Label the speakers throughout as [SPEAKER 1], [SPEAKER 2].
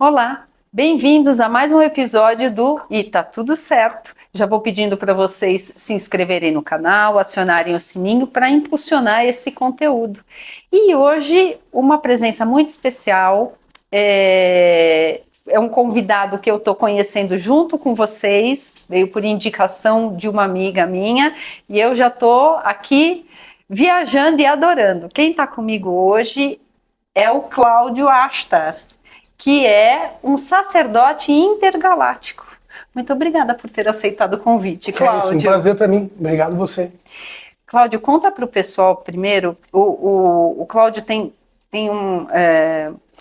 [SPEAKER 1] Olá, bem-vindos a mais um episódio do E Tá Tudo Certo. Já vou pedindo para vocês se inscreverem no canal, acionarem o sininho para impulsionar esse conteúdo. E hoje, uma presença muito especial, é um convidado que eu estou conhecendo junto com vocês, veio por indicação de uma amiga minha, e eu já estou aqui viajando e adorando. Quem está comigo hoje é o Cláudio Ashtar, que é um sacerdote intergaláctico. Muito obrigada por ter aceitado o convite, Cláudio.
[SPEAKER 2] É isso, um prazer para mim. Obrigado você.
[SPEAKER 1] Cláudio, conta para o pessoal primeiro. O Cláudio tem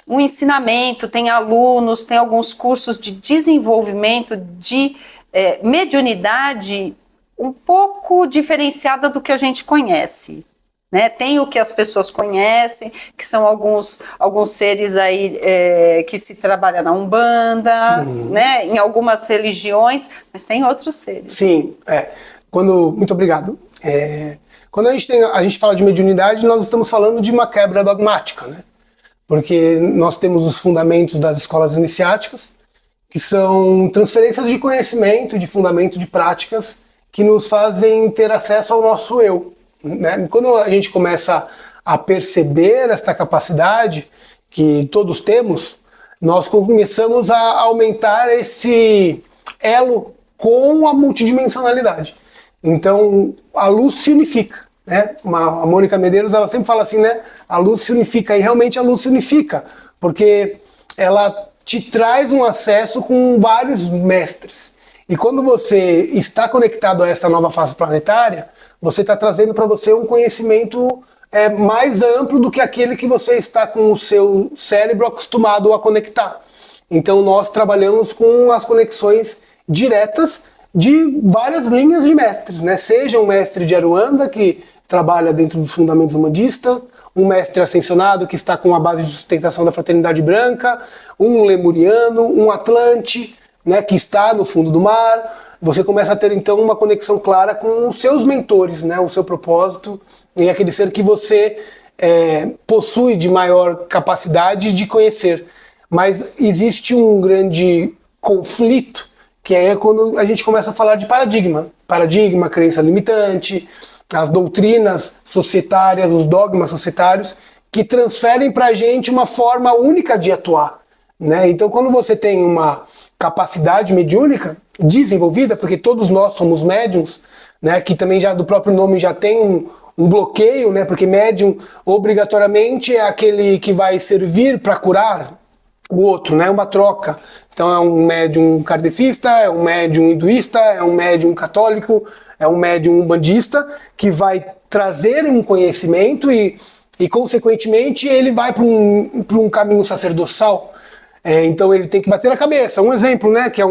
[SPEAKER 1] um ensinamento, tem alunos, tem alguns cursos de desenvolvimento de mediunidade um pouco diferenciada do que a gente conhece. Né? Tem o que as pessoas conhecem, que são alguns seres aí que se trabalham na Umbanda, né? Em algumas religiões, mas tem outros seres.
[SPEAKER 2] Sim, muito obrigado. Quando a gente fala de mediunidade, nós estamos falando de uma quebra dogmática, né? Porque nós temos os fundamentos das escolas iniciáticas, que são transferências de conhecimento, de fundamento de práticas, que nos fazem ter acesso ao nosso eu. Né? Quando a gente começa a perceber esta capacidade que todos temos, nós começamos a aumentar esse elo com a multidimensionalidade. Então, a luz se unifica. Né? A Mônica Medeiros, ela sempre fala assim, né? A luz se unifica, e realmente a luz se unifica, porque ela te traz um acesso com vários mestres. E quando você está conectado a essa nova fase planetária, você está trazendo para você um conhecimento mais amplo do que aquele que você está com o seu cérebro acostumado a conectar. Então nós trabalhamos com as conexões diretas de várias linhas de mestres, né? Seja um mestre de Aruanda, que trabalha dentro dos fundamentos humanistas, um mestre ascensionado que está com a base de sustentação da fraternidade branca, um lemuriano, um atlante, né, que está no fundo do mar. Você começa a ter então uma conexão clara com os seus mentores, né, o seu propósito e aquele ser que você possui de maior capacidade de conhecer. Mas existe um grande conflito, que é quando a gente começa a falar de paradigma, crença limitante, as doutrinas societárias, os dogmas societários, que transferem para a gente uma forma única de atuar. Né? Então quando você tem uma capacidade mediúnica desenvolvida, porque todos nós somos médiums, né, que também já do próprio nome já tem um bloqueio, né, porque médium obrigatoriamente é aquele que vai servir para curar o outro, né, uma troca. Então é um médium kardecista, é um médium hinduísta, é um médium católico, é um médium umbandista que vai trazer um conhecimento e consequentemente ele vai para um caminho sacerdotal. Então ele tem que bater a cabeça. Um exemplo, né, que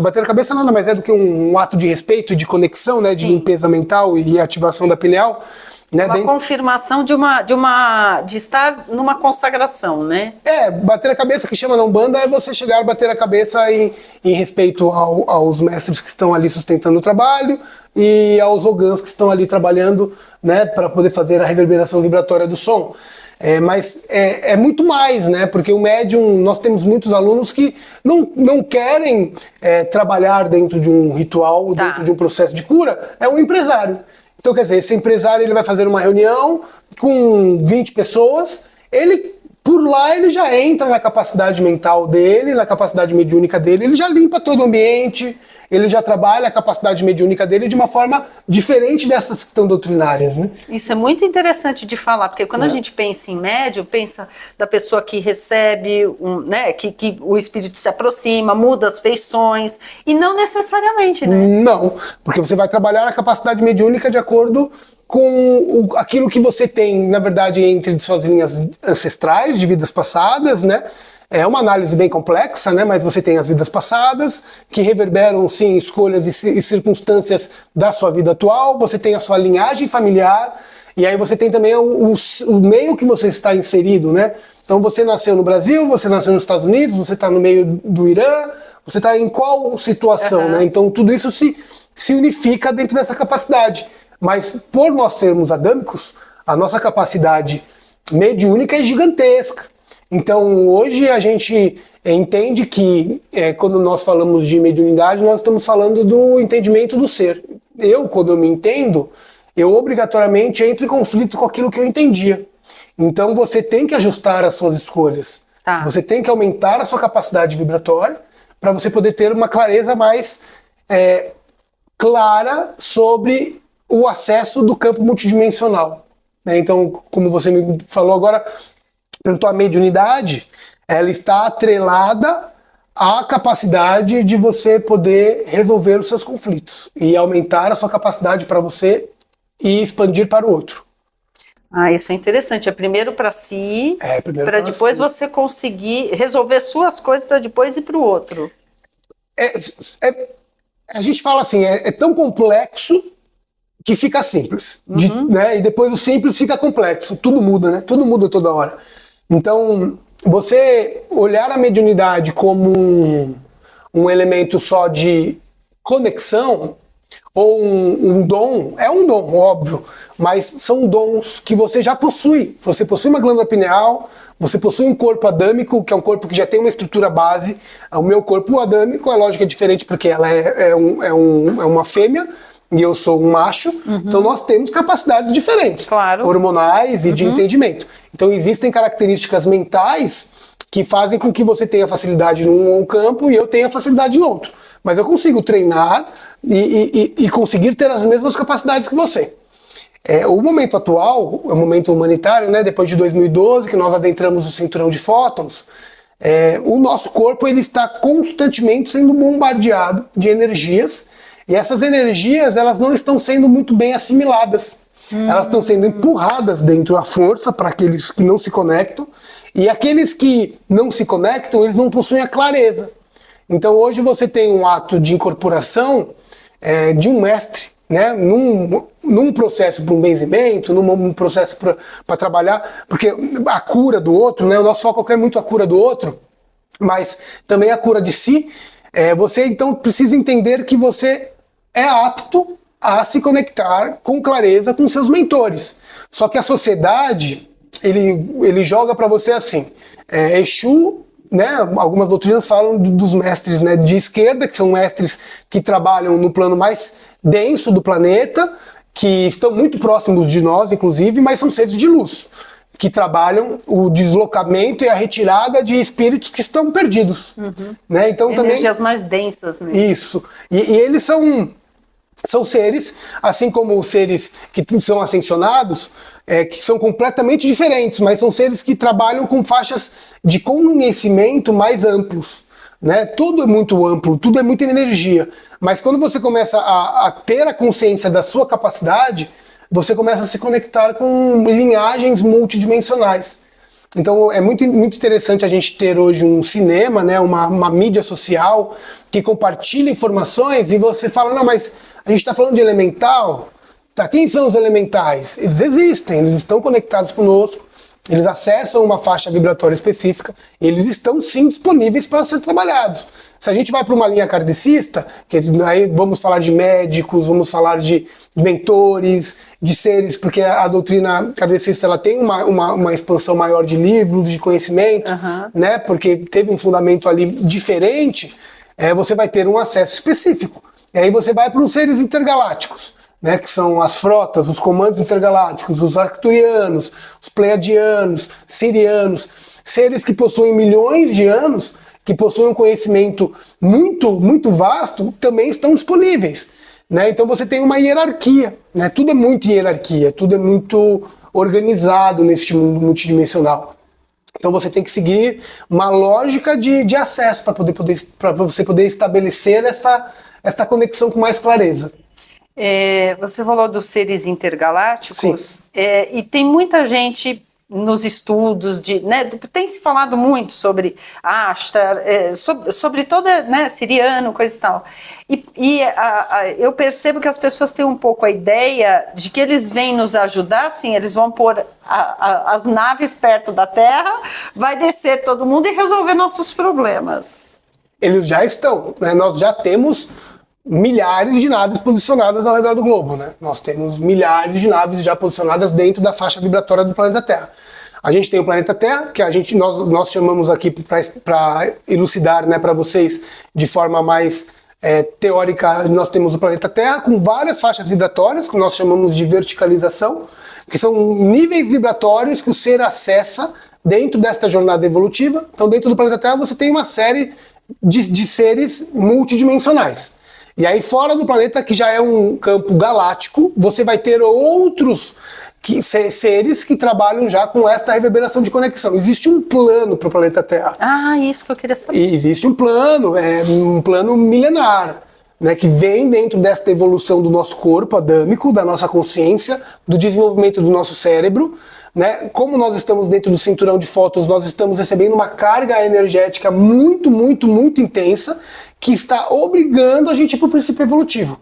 [SPEAKER 2] bater a cabeça nada mais é do que um ato de respeito e de conexão, né, de limpeza mental e ativação da pineal. Né,
[SPEAKER 1] uma confirmação de estar numa consagração, né?
[SPEAKER 2] Bater a cabeça, que chama na Umbanda, é você chegar a bater a cabeça em respeito aos mestres que estão ali sustentando o trabalho e aos ogãs que estão ali trabalhando, né, para poder fazer a reverberação vibratória do som. Mas é muito mais, né? Porque o médium, nós temos muitos alunos que não querem trabalhar dentro de um ritual, dentro de um processo de cura, é um empresário. Então, quer dizer, esse empresário ele vai fazer uma reunião com 20 pessoas, por lá ele já entra na capacidade mental dele, na capacidade mediúnica dele, ele já limpa todo o ambiente, ele já trabalha a capacidade mediúnica dele de uma forma diferente dessas que estão doutrinárias, né?
[SPEAKER 1] Isso é muito interessante de falar, porque quando a gente pensa em médium, pensa da pessoa que recebe, né, que o espírito se aproxima, muda as feições, e não necessariamente, né?
[SPEAKER 2] Não, porque você vai trabalhar a capacidade mediúnica de acordo com aquilo que você tem, na verdade, entre suas linhas ancestrais, de vidas passadas, né? É uma análise bem complexa, né? Mas você tem as vidas passadas, que reverberam, sim, escolhas e circunstâncias da sua vida atual, você tem a sua linhagem familiar, e aí você tem também o meio que você está inserido, né? Então você nasceu no Brasil, você nasceu nos Estados Unidos, você está no meio do Irã, você está em qual situação, né? Então tudo isso se unifica dentro dessa capacidade. Mas por nós sermos adâmicos, a nossa capacidade mediúnica é gigantesca. Então, hoje a gente entende que quando nós falamos de mediunidade, nós estamos falando do entendimento do ser. Quando eu me entendo, eu obrigatoriamente entro em conflito com aquilo que eu entendia. Então, você tem que ajustar as suas escolhas.
[SPEAKER 1] Tá.
[SPEAKER 2] Você tem que aumentar a sua capacidade vibratória para você poder ter uma clareza mais clara sobre o acesso do campo multidimensional. Então, como você me falou agora, perguntou a mediunidade, ela está atrelada à capacidade de você poder resolver os seus conflitos e aumentar a sua capacidade para você e expandir para o outro.
[SPEAKER 1] Isso é interessante. É primeiro para si, para depois
[SPEAKER 2] si.
[SPEAKER 1] Você conseguir resolver suas coisas para depois ir para o outro.
[SPEAKER 2] A gente fala assim, é tão complexo que fica simples. E depois o simples fica complexo. Tudo muda, né? Tudo muda toda hora. Então, você olhar a mediunidade como um elemento só de conexão ou um dom, é um dom, óbvio, mas são dons que você já possui. Você possui uma glândula pineal, você possui um corpo adâmico, que é um corpo que já tem uma estrutura base. O meu corpo adâmico, é lógico que é diferente porque ela é uma fêmea, e eu sou um macho, então nós temos capacidades diferentes,
[SPEAKER 1] claro,
[SPEAKER 2] hormonais e de entendimento. Então existem características mentais que fazem com que você tenha facilidade num campo e eu tenha facilidade em outro. Mas eu consigo treinar e conseguir ter as mesmas capacidades que você. O momento atual, o momento humanitário, né, depois de 2012, que nós adentramos o cinturão de fótons, o nosso corpo ele está constantemente sendo bombardeado de energias. E essas energias, elas não estão sendo muito bem assimiladas. Elas estão sendo empurradas dentro da força para aqueles que não se conectam. E aqueles que não se conectam, eles não possuem a clareza. Então hoje você tem um ato de incorporação de um mestre, né? Num processo para um benzimento, num processo para trabalhar. Porque a cura do outro, né? O nosso foco é muito a cura do outro, mas também a cura de si. Você então precisa entender que você é apto a se conectar com clareza com seus mentores. Só que a sociedade, ele joga para você assim, Exu, né, algumas doutrinas falam dos mestres, né, de esquerda, que são mestres que trabalham no plano mais denso do planeta, que estão muito próximos de nós, inclusive, mas são seres de luz, que trabalham o deslocamento e a retirada de espíritos que estão perdidos. Né? Então,
[SPEAKER 1] energias mais densas. Né?
[SPEAKER 2] Isso. E eles são seres, assim como os seres que são ascensionados, que são completamente diferentes, mas são seres que trabalham com faixas de conhecimento mais amplos. Né? Tudo é muito amplo, tudo é muita energia. Mas quando você começa a ter a consciência da sua capacidade, você começa a se conectar com linhagens multidimensionais. Então é muito interessante a gente ter hoje um cinema, né, uma mídia social que compartilha informações e você fala, não, mas a gente está falando de elemental, tá? Quem são os elementais? Eles existem, eles estão conectados conosco, eles acessam uma faixa vibratória específica, e eles estão sim disponíveis para ser trabalhados. Se a gente vai para uma linha kardecista, que aí vamos falar de médicos, vamos falar de mentores, de seres, porque a doutrina kardecista ela tem uma expansão maior de livros, de conhecimento, né? Porque teve um fundamento ali diferente, você vai ter um acesso específico. E aí você vai para os seres intergalácticos, né, que são as frotas, os comandos intergalácticos, os arcturianos, os pleiadianos, sirianos, seres que possuem milhões de anos, que possuem um conhecimento muito, muito vasto, também estão disponíveis. Né? Então você tem uma hierarquia, né? Tudo é muito hierarquia, tudo é muito organizado neste mundo multidimensional. Então você tem que seguir uma lógica de acesso para você poder estabelecer essa conexão com mais clareza.
[SPEAKER 1] Você falou dos seres intergalácticos, e tem muita gente nos estudos, né, tem se falado muito sobre Ashtar, sobre toda, né, siriano, coisa e tal. Eu percebo que as pessoas têm um pouco a ideia de que eles vêm nos ajudar, sim, eles vão pôr as naves perto da Terra, vai descer todo mundo e resolver nossos problemas.
[SPEAKER 2] Eles já estão, né? Nós já temos milhares de naves posicionadas ao redor do globo, né? Nós temos milhares de naves já posicionadas dentro da faixa vibratória do planeta Terra. A gente tem o planeta Terra, que nós chamamos aqui para elucidar, né, para vocês de forma mais teórica. Nós temos o planeta Terra com várias faixas vibratórias, que nós chamamos de verticalização, que são níveis vibratórios que o ser acessa dentro desta jornada evolutiva. Então, dentro do planeta Terra, você tem uma série de seres multidimensionais. E aí, fora do planeta, que já é um campo galáctico, você vai ter outros seres que trabalham já com esta reverberação de conexão. Existe um plano para o planeta Terra.
[SPEAKER 1] Ah, isso que eu queria saber.
[SPEAKER 2] E existe um plano milenar, né, que vem dentro desta evolução do nosso corpo adâmico, da nossa consciência, do desenvolvimento do nosso cérebro, né? Como nós estamos dentro do cinturão de fótons, nós estamos recebendo uma carga energética muito, muito, muito intensa, que está obrigando a gente para o princípio evolutivo.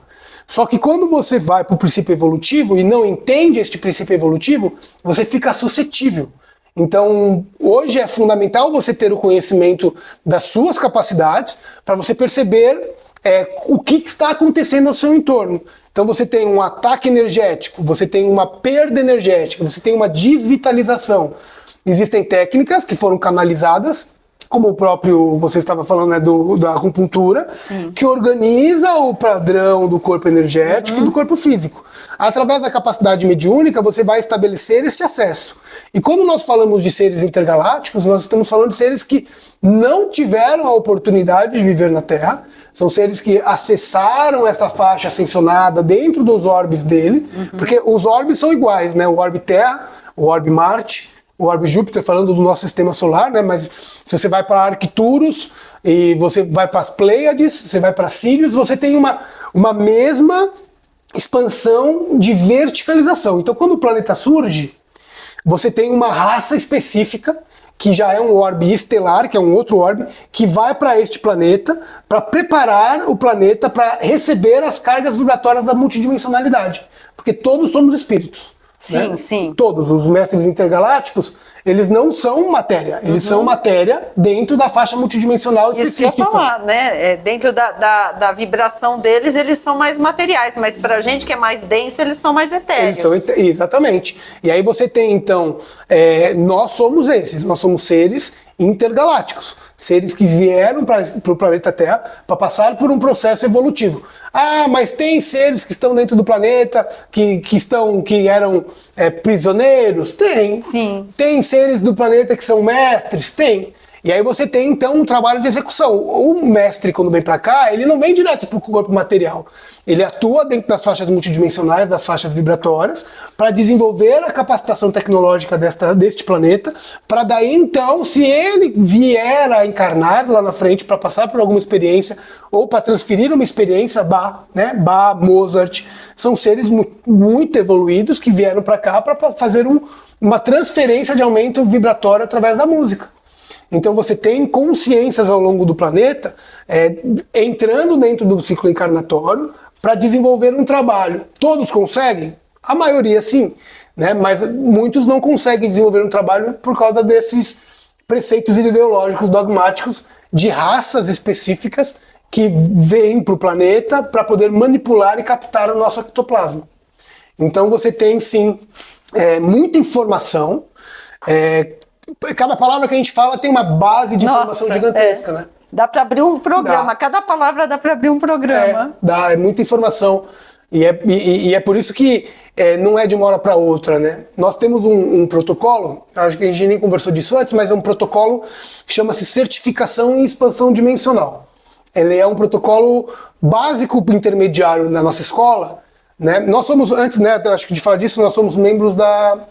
[SPEAKER 2] Só que quando você vai para o princípio evolutivo e não entende este princípio evolutivo, você fica suscetível. Então, hoje é fundamental você ter o conhecimento das suas capacidades para você perceber o que está acontecendo ao seu entorno. Então você tem um ataque energético, você tem uma perda energética, você tem uma desvitalização. Existem técnicas que foram canalizadas, como o próprio, você estava falando, né, da acupuntura,
[SPEAKER 1] Sim.
[SPEAKER 2] que organiza o padrão do corpo energético e do corpo físico. Através da capacidade mediúnica, você vai estabelecer este acesso. E quando nós falamos de seres intergalácticos, nós estamos falando de seres que não tiveram a oportunidade de viver na Terra, são seres que acessaram essa faixa ascensionada dentro dos orbes dele, porque os orbes são iguais, né? O orbe Terra, o orbe Marte, o orbe Júpiter, falando do nosso sistema solar, né? Mas se você vai para Arcturus e você vai para as Pleiades, você vai para Sirius, você tem uma mesma expansão de verticalização. Então, quando o planeta surge, você tem uma raça específica, que já é um orbe estelar, que é um outro orbe, que vai para este planeta para preparar o planeta para receber as cargas vibratórias da multidimensionalidade. Porque todos somos espíritos.
[SPEAKER 1] Sim,
[SPEAKER 2] né?
[SPEAKER 1] sim.
[SPEAKER 2] Todos os mestres intergalácticos, eles não são matéria, eles são matéria dentro da faixa multidimensional específica.
[SPEAKER 1] Isso que eu ia falar, né? Dentro da vibração deles, eles são mais materiais, mas pra gente que é mais denso, eles são mais etéreos.
[SPEAKER 2] Exatamente. E aí você tem, então, nós somos seres intergalácticos, seres que vieram para o planeta Terra para passar por um processo evolutivo. Ah, mas tem seres que estão dentro do planeta, que eram prisioneiros? Tem.
[SPEAKER 1] Sim.
[SPEAKER 2] Tem seres do planeta que são mestres? Tem. E aí você tem, então, um trabalho de execução. O mestre, quando vem para cá, ele não vem direto para o corpo material. Ele atua dentro das faixas multidimensionais, das faixas vibratórias, para desenvolver a capacitação tecnológica deste planeta, para daí, então, se ele vier a encarnar lá na frente para passar por alguma experiência, ou para transferir uma experiência, Bach, Mozart, são seres muito evoluídos que vieram para cá para fazer uma transferência de aumento vibratório através da música. Então você tem consciências ao longo do planeta entrando dentro do ciclo encarnatório para desenvolver um trabalho. Todos conseguem? A maioria sim, né? Mas muitos não conseguem desenvolver um trabalho por causa desses preceitos ideológicos dogmáticos de raças específicas que vêm para o planeta para poder manipular e captar o nosso ectoplasma. Então você tem sim muita informação. Cada palavra que a gente fala tem uma base de informação gigantesca, né?
[SPEAKER 1] Dá para abrir um programa.
[SPEAKER 2] Dá.
[SPEAKER 1] Cada palavra dá para abrir um programa.
[SPEAKER 2] É muita informação. E é por isso que não é de uma hora para outra, né? Nós temos um protocolo, acho que a gente nem conversou disso antes, mas é um protocolo que chama-se Certificação em Expansão Dimensional. Ele é um protocolo básico intermediário na nossa escola, né? Nós somos, antes, né, acho que de falar disso, nós somos membros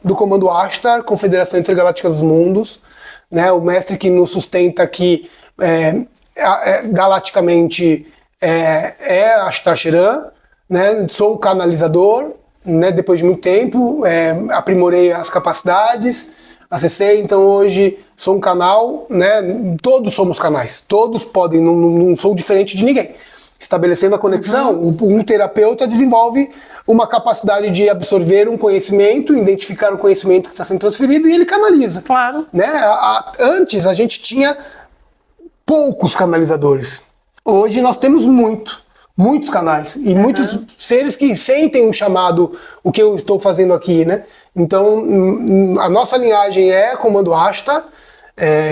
[SPEAKER 2] do Comando Ashtar, Confederação Intergaláctica dos Mundos, né? O mestre que nos sustenta aqui galaticamente é Ashtar Sheran, né? Sou um canalizador, né? Depois de muito tempo, aprimorei as capacidades, acessei, então hoje sou um canal, né? Todos somos canais, todos podem, não sou diferente de ninguém. Estabelecendo a conexão, um terapeuta desenvolve uma capacidade de absorver um conhecimento, identificar o conhecimento que está sendo transferido e ele canaliza.
[SPEAKER 1] Claro.
[SPEAKER 2] Né? Antes a gente tinha poucos canalizadores. Hoje nós temos Muitos canais e muitos seres que sentem o chamado, o que eu estou fazendo aqui, né? Então, a nossa linhagem é comando Ashtar,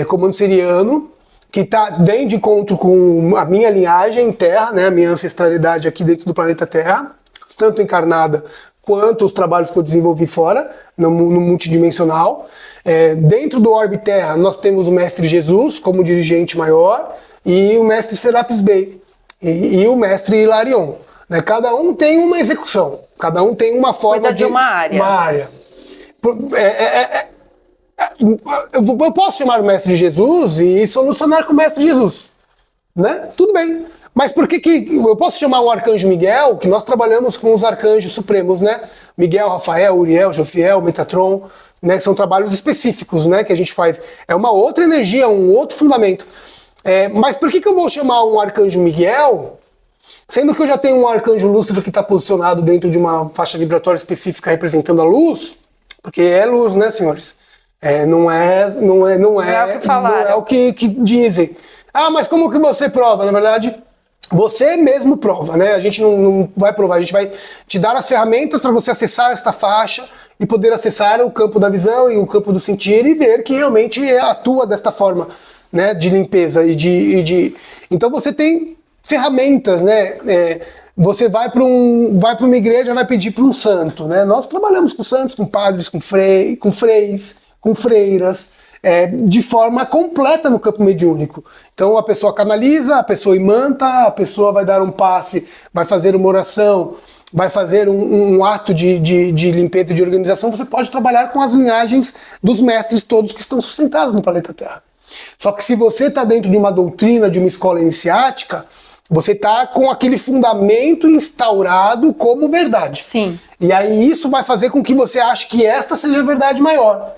[SPEAKER 2] comando siriano, que vem de encontro com a minha linhagem Terra, né? A minha ancestralidade aqui dentro do planeta Terra, tanto encarnada quanto os trabalhos que eu desenvolvi fora, no multidimensional. Dentro do Orbe Terra, nós temos o Mestre Jesus como dirigente maior e o Mestre Serapis Bey. E o mestre Hilarion, né? Cada um tem uma execução, cada um tem uma forma
[SPEAKER 1] de uma área.
[SPEAKER 2] Eu posso chamar o mestre Jesus e solucionar com o mestre Jesus, né? Tudo bem. Mas por que eu posso chamar o arcanjo Miguel, que nós trabalhamos com os arcanjos supremos, né? Miguel, Rafael, Uriel, Jofiel, Metatron, né? São trabalhos específicos, né? Que a gente faz. É uma outra energia, um outro fundamento. Mas por que eu vou chamar um arcanjo Miguel, sendo que eu já tenho um arcanjo Lúcifer que está posicionado dentro de uma faixa vibratória específica representando a luz? Porque é luz, né, senhores? Não é o que dizem. Ah, mas como que você prova? Na verdade, você mesmo prova, né? A gente não vai provar, a gente vai te dar as ferramentas para você acessar esta faixa e poder acessar o campo da visão e o campo do sentir e ver que realmente atua desta forma, né, de limpeza então você tem ferramentas, né? Você vai para uma igreja, vai pedir para um santo, né? Nós trabalhamos com santos, com padres, com freis, com freiras, de forma completa no campo mediúnico. Então a pessoa canaliza, a pessoa imanta, a pessoa vai dar um passe, vai fazer uma oração, vai fazer um ato de limpeza e de organização. Você pode trabalhar com as linhagens dos mestres todos que estão sustentados no planeta Terra. Só que se você está dentro de uma doutrina, de uma escola iniciática, você está com aquele fundamento instaurado como verdade.
[SPEAKER 1] Sim.
[SPEAKER 2] E aí isso vai fazer com que você ache que esta seja a verdade maior.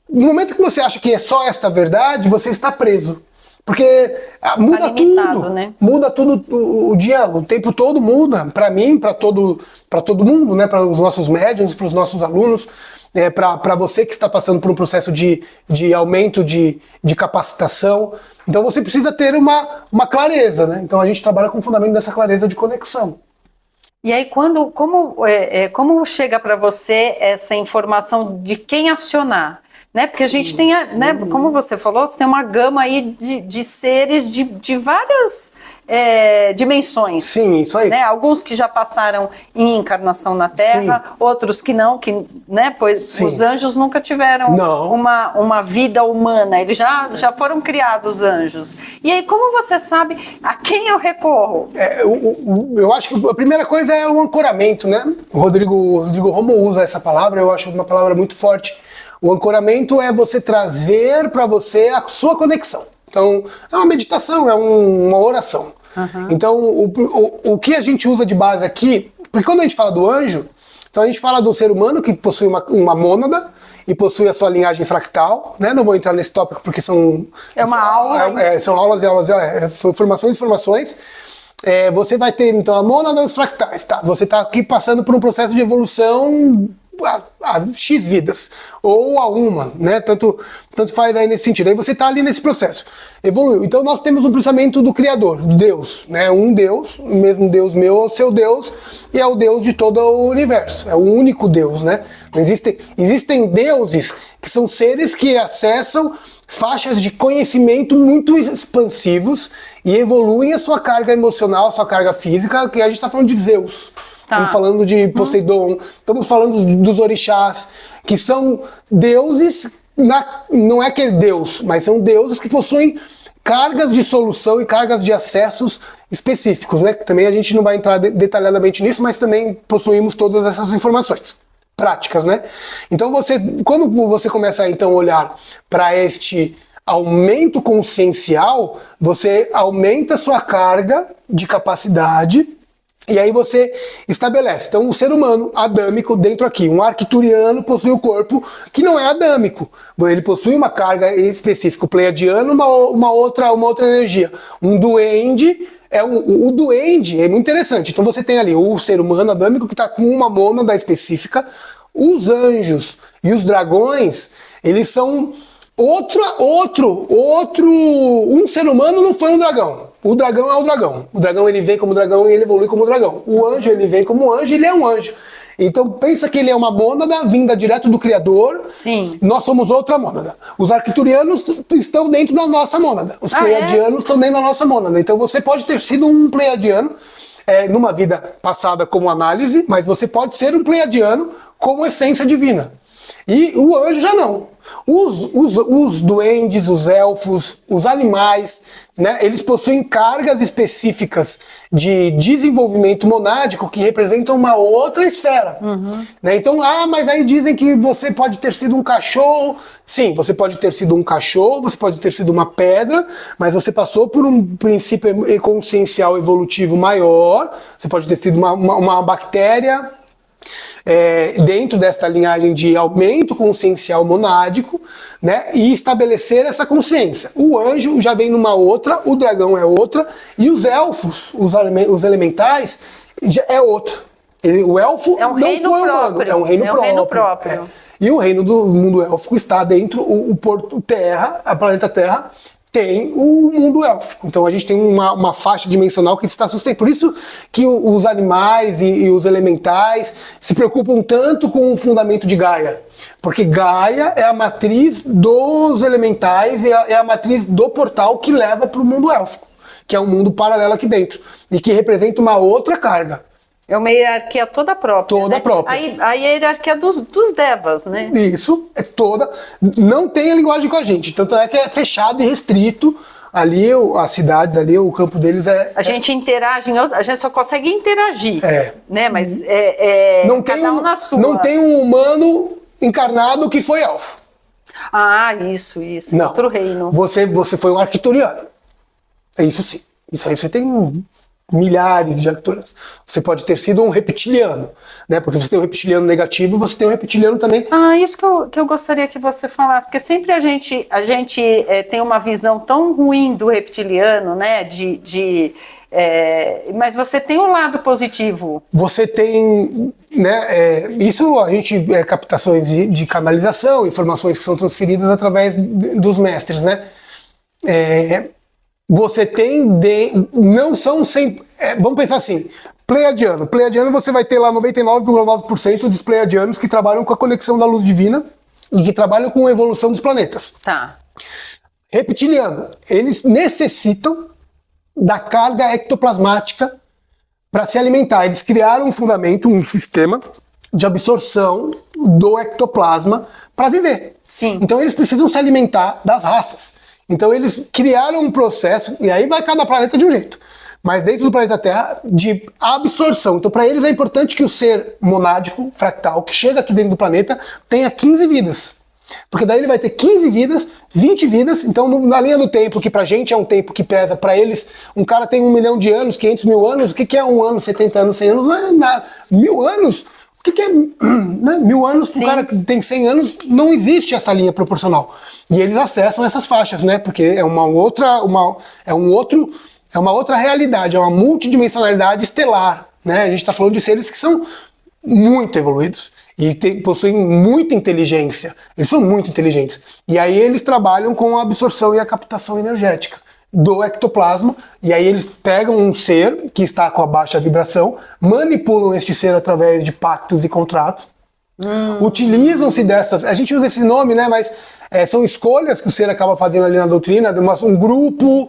[SPEAKER 2] No momento que você acha que é só esta verdade, você está preso. Porque muda tudo, né? Muda tudo o diálogo, o tempo todo muda, para mim, para todo mundo, né? Para os nossos médiuns, para os nossos alunos, para você que está passando por um processo de aumento de capacitação. Então você precisa ter uma clareza, né? Então a gente trabalha com o fundamento dessa clareza de conexão.
[SPEAKER 1] E aí, como chega para você essa informação de quem acionar? Né? Porque a gente tem, né, como você falou, você tem uma gama aí de seres de várias dimensões.
[SPEAKER 2] Sim, isso aí.
[SPEAKER 1] Né? Alguns que já passaram em encarnação na Terra, sim, outros que não, né, pois sim, os anjos nunca tiveram uma vida humana, eles já foram criados anjos. E aí, como você sabe a quem eu recorro?
[SPEAKER 2] Eu acho que a primeira coisa é o ancoramento, né? O Rodrigo Romo usa essa palavra, eu acho uma palavra muito forte. O ancoramento é você trazer para você a sua conexão. Então, é uma meditação, é uma oração. Uhum. Então, o que a gente usa de base aqui, porque quando a gente fala do anjo, então a gente fala do ser humano que possui uma mônada e possui a sua linhagem fractal, né? Não vou entrar nesse tópico porque são...
[SPEAKER 1] É uma aula.
[SPEAKER 2] São aulas e aulas, formações e formações. Você vai ter, então, a mônada e os fractais, tá? Você está aqui passando por um processo de evolução a X vidas, ou a uma, né? Tanto faz aí nesse sentido. Aí você está ali nesse processo. Evoluiu. Então nós temos um pensamento do Criador, de Deus, né? Um Deus, o mesmo Deus meu é o seu Deus, e é o Deus de todo o universo. É o único Deus, né? Existem deuses que são seres que acessam faixas de conhecimento muito expansivos e evoluem a sua carga emocional, a sua carga física, que a gente está falando de Zeus. Estamos falando de Poseidon, estamos falando dos orixás, que são deuses, não é aquele deus, mas são deuses que possuem cargas de solução e cargas de acessos específicos, né? Também a gente não vai entrar detalhadamente nisso, mas também possuímos todas essas informações práticas, né? Então quando você começa a então olhar para este aumento consciencial, você aumenta a sua carga de capacidade. E aí você estabelece, então o ser humano adâmico dentro aqui, um arcturiano possui o corpo que não é adâmico, ele possui uma carga específica, o pleiadiano uma outra energia, um duende, o duende é muito interessante, então você tem ali o ser humano adâmico que está com uma mônada específica, os anjos e os dragões, eles são um ser humano não foi um dragão. o dragão é o dragão. O dragão ele vem como dragão e ele evolui como dragão. O anjo ele vem como anjo e ele é um anjo. Então pensa que ele é uma mônada vinda direto do Criador.
[SPEAKER 1] Sim.
[SPEAKER 2] Nós somos outra mônada. Os arcturianos estão dentro da nossa mônada. Os pleiadianos estão dentro da nossa mônada. Então você pode ter sido um pleiadiano numa vida passada como análise, mas você pode ser um pleiadiano como essência divina. E o anjo já não. Os duendes, os elfos, os animais, né, eles possuem cargas específicas de desenvolvimento monádico que representam uma outra esfera. Né? Então, mas aí dizem que você pode ter sido um cachorro. Sim, você pode ter sido um cachorro, você pode ter sido uma pedra, mas você passou por um princípio consciencial evolutivo maior, você pode ter sido uma bactéria, dentro desta linhagem de aumento consciencial monádico, né, e estabelecer essa consciência. O anjo já vem numa outra, o dragão é outra, e os elfos, os elementais, já é outra. O elfo
[SPEAKER 1] é um
[SPEAKER 2] não
[SPEAKER 1] reino
[SPEAKER 2] foi
[SPEAKER 1] próprio.
[SPEAKER 2] humano, é um reino próprio. E o reino do mundo élfico está dentro, o porto Terra, a planeta Terra, tem o mundo élfico. Então a gente tem uma faixa dimensional que está sustentando. Por isso que os animais e os elementais se preocupam tanto com o fundamento de Gaia. Porque Gaia é a matriz dos elementais e é a matriz do portal que leva para o mundo élfico, que é um mundo paralelo aqui dentro, e que representa uma outra carga.
[SPEAKER 1] É uma hierarquia toda própria.
[SPEAKER 2] Toda própria.
[SPEAKER 1] Aí a hierarquia dos devas, né?
[SPEAKER 2] Isso, é toda. Não tem a linguagem com a gente. Tanto é que é fechado e restrito. Ali, as cidades, ali, o campo deles
[SPEAKER 1] A gente interage, a gente só consegue interagir. Né? Mas
[SPEAKER 2] não
[SPEAKER 1] cada
[SPEAKER 2] tem
[SPEAKER 1] um na sua.
[SPEAKER 2] Não tem um humano encarnado que foi elfo.
[SPEAKER 1] Isso.
[SPEAKER 2] Não.
[SPEAKER 1] Outro reino.
[SPEAKER 2] Você foi um arcturiano. É isso sim. Isso aí você tem milhares de arcturianos. Você pode ter sido um reptiliano, né? Porque você tem um reptiliano negativo e você tem um reptiliano também.
[SPEAKER 1] Isso que eu gostaria que você falasse, porque sempre a gente tem uma visão tão ruim do reptiliano, né? Mas você tem um lado positivo.
[SPEAKER 2] Você tem, né? Isso a gente captações de canalização, informações que são transferidas através dos mestres, né? Você tem não são sempre. Vamos pensar assim: pleiadiano. Pleiadiano você vai ter lá 99,9% dos pleiadianos que trabalham com a conexão da luz divina e que trabalham com a evolução dos planetas.
[SPEAKER 1] Tá.
[SPEAKER 2] Reptiliano. Eles necessitam da carga ectoplasmática para se alimentar. Eles criaram um fundamento, um sistema de absorção do ectoplasma para viver.
[SPEAKER 1] Sim.
[SPEAKER 2] Então eles precisam se alimentar das raças. Então eles criaram um processo, e aí vai cada planeta de um jeito, mas dentro do planeta Terra, de absorção. Então para eles é importante que o ser monádico, fractal, que chega aqui dentro do planeta, tenha 15 vidas. Porque daí ele vai ter 15 vidas, 20 vidas, então na linha do tempo, que pra gente é um tempo que pesa, pra eles, um cara tem 1 milhão de anos, 500 mil anos, o que é um ano, 70 anos, 100 anos? Não é nada. 1000 anos? O que é, né? 1000 anos para um cara que tem 100 anos, não existe essa linha proporcional. E eles acessam essas faixas, né? Porque é uma outra realidade, é uma multidimensionalidade estelar, né? A gente está falando de seres que são muito evoluídos e possuem muita inteligência. Eles são muito inteligentes. E aí eles trabalham com a absorção e a captação energética do ectoplasma, e aí eles pegam um ser que está com a baixa vibração, manipulam este ser através de pactos e contratos, utilizam-se dessas, a gente usa esse nome, né, mas são escolhas que o ser acaba fazendo ali na doutrina, um grupo,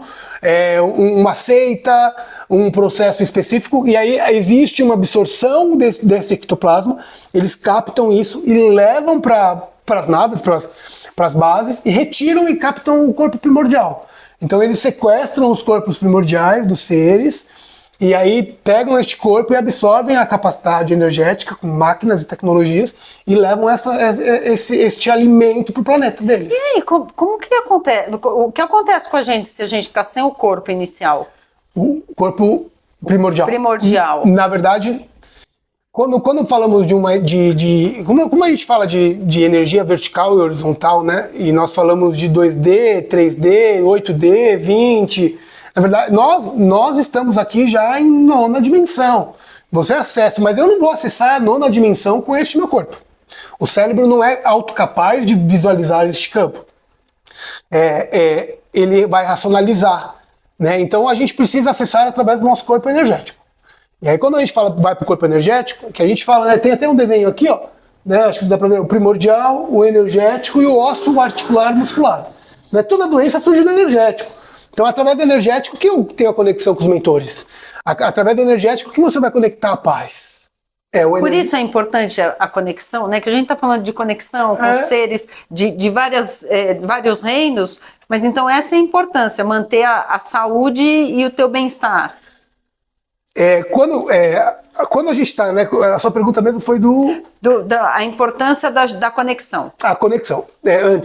[SPEAKER 2] uma seita, um processo específico, e aí existe uma absorção desse ectoplasma, eles captam isso e levam para as naves, para as bases, e retiram e captam o corpo primordial. Então eles sequestram os corpos primordiais dos seres e aí pegam este corpo e absorvem a capacidade energética com máquinas e tecnologias e levam este alimento para o planeta deles.
[SPEAKER 1] E aí, como que acontece? O que acontece com a gente se a gente ficar sem o corpo inicial?
[SPEAKER 2] O corpo primordial.
[SPEAKER 1] Primordial.
[SPEAKER 2] Na verdade, quando falamos como a gente fala de energia vertical e horizontal, né? E nós falamos de 2D, 3D, 8D, 20. Na verdade, nós estamos aqui já em 9ª dimensão. Você acessa, mas eu não vou acessar a 9ª dimensão com este meu corpo. O cérebro não é autocapaz de visualizar este campo. Ele vai racionalizar. né? Então a gente precisa acessar através do nosso corpo energético. E aí quando a gente fala, vai para o corpo energético, que a gente fala, né, tem até um desenho aqui, ó, né, acho que dá para ver o primordial, o energético e o osso articular muscular. Né? Toda doença surge do energético. Então, através do energético que eu tenho a conexão com os mentores. Através do energético que você vai conectar a paz.
[SPEAKER 1] Por isso é importante a conexão, né? Que a gente está falando de conexão com seres de vários reinos, mas então essa é a importância, manter a saúde e o teu bem-estar.
[SPEAKER 2] Quando a gente está, né? A sua pergunta mesmo foi
[SPEAKER 1] a importância da conexão.
[SPEAKER 2] A conexão.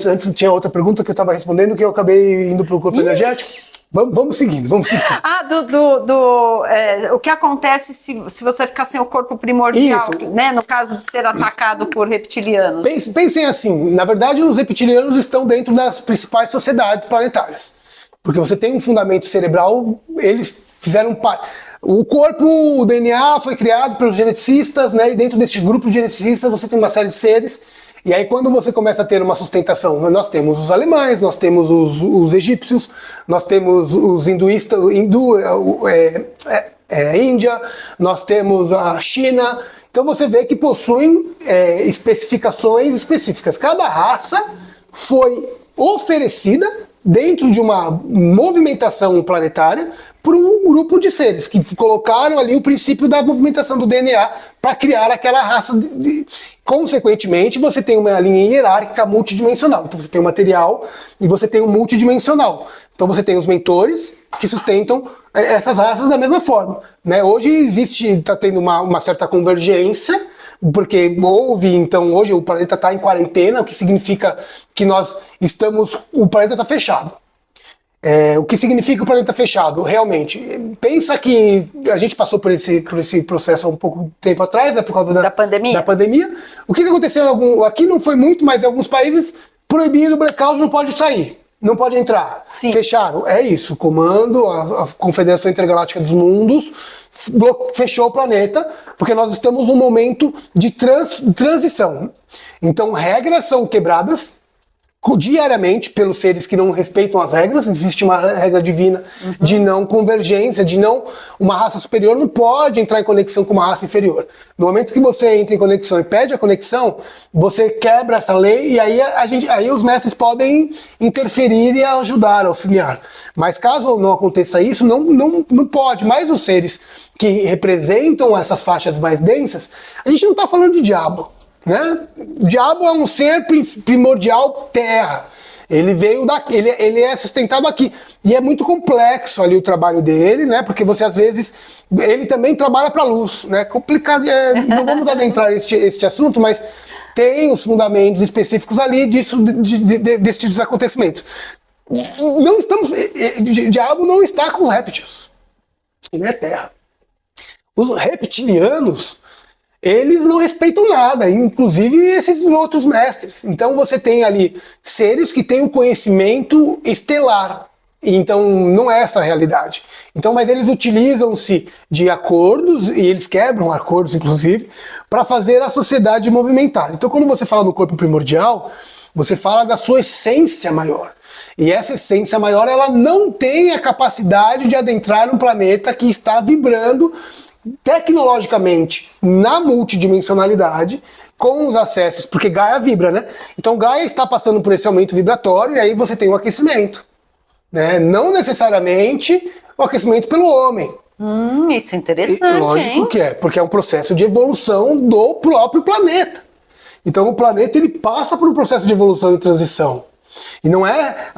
[SPEAKER 2] Antes tinha outra pergunta que eu estava respondendo que eu acabei indo para o corpo energético. Vamos seguindo.
[SPEAKER 1] O que acontece se você ficar sem o corpo primordial, né? No caso de ser atacado por reptilianos.
[SPEAKER 2] Pensem assim, na verdade os reptilianos estão dentro das principais sociedades planetárias. Porque você tem um fundamento cerebral, eles fizeram parte. O corpo, o DNA foi criado pelos geneticistas, né? E dentro desse grupo de geneticistas você tem uma série de seres. E aí quando você começa a ter uma sustentação, nós temos os alemães, nós temos os egípcios, nós temos os hinduístas, Índia, nós temos a China. Então você vê que possuem especificações específicas. Cada raça foi oferecida dentro de uma movimentação planetária por um grupo de seres que colocaram ali o princípio da movimentação do DNA para criar aquela raça. Consequentemente, você tem uma linha hierárquica multidimensional. Então você tem o material e você tem o multidimensional. Então você tem os mentores que sustentam essas raças da mesma forma. Né? Hoje está tendo uma certa convergência, porque hoje o planeta está em quarentena, o que significa que o planeta está fechado. O que significa o planeta fechado? Realmente, pensa que a gente passou por esse processo há um pouco tempo atrás, né, por causa da pandemia. O que aconteceu? Aqui não foi muito, mas em alguns países proibido o blackout, não pode sair. Não pode entrar.
[SPEAKER 1] Sim.
[SPEAKER 2] Fecharam. É isso. O comando, a Confederação Intergaláctica dos Mundos, fechou o planeta, porque nós estamos num momento de transição. Então, regras são quebradas diariamente pelos seres que não respeitam as regras. Existe uma regra divina de não convergência, de não... Uma raça superior não pode entrar em conexão com uma raça inferior. No momento que você entra em conexão e pede a conexão, você quebra essa lei e aí os mestres podem interferir e ajudar, auxiliar. Mas caso não aconteça isso, não pode. Mas os seres que representam essas faixas mais densas, a gente não está falando de diabo. Né? O diabo é um ser primordial terra. Ele veio daqui, ele é sustentado aqui. E é muito complexo ali o trabalho dele, né? Porque você às vezes. Ele também trabalha para a luz. Né? Complicado. Não vamos adentrar este assunto, mas tem os fundamentos específicos ali desses acontecimentos. O diabo não está com os répteis. Ele é terra. Os reptilianos, eles não respeitam nada, inclusive esses outros mestres. Então você tem ali seres que têm o conhecimento estelar. Então não é essa a realidade. Então, mas eles utilizam-se de acordos, e eles quebram acordos, inclusive, para fazer a sociedade movimentar. Então quando você fala no corpo primordial, você fala da sua essência maior. E essa essência maior, ela não tem a capacidade de adentrar um planeta que está vibrando tecnologicamente na multidimensionalidade com os acessos, porque Gaia vibra, né? Então Gaia está passando por esse aumento vibratório e aí você tem um aquecimento, né? Não necessariamente o aquecimento pelo homem.
[SPEAKER 1] Isso é interessante,
[SPEAKER 2] lógico,
[SPEAKER 1] hein?
[SPEAKER 2] Que é, porque é um processo de evolução do próprio planeta. Então o planeta ele passa por um processo de evolução e transição. E não é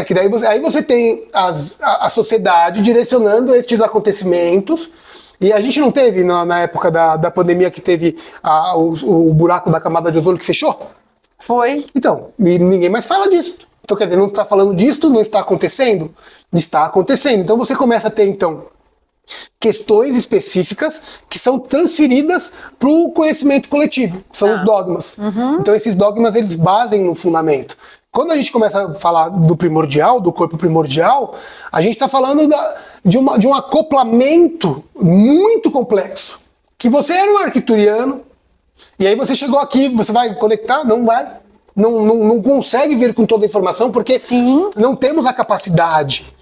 [SPEAKER 2] que daí você tem a sociedade direcionando estes acontecimentos. E a gente não teve na época da pandemia que teve o buraco da camada de ozônio que fechou?
[SPEAKER 1] Foi.
[SPEAKER 2] Então, ninguém mais fala disso. Então, quer dizer, não está falando disso, não está acontecendo? Está acontecendo. Então você começa a ter, questões específicas que são transferidas para o conhecimento coletivo. São os dogmas. Então esses dogmas, eles basem no fundamento. Quando a gente começa a falar do primordial, do corpo primordial, a gente está falando de um acoplamento muito complexo. Que você era um arcturiano, e aí você chegou aqui, você vai conectar? Não vai. Não consegue vir com toda a informação, porque não temos a capacidade.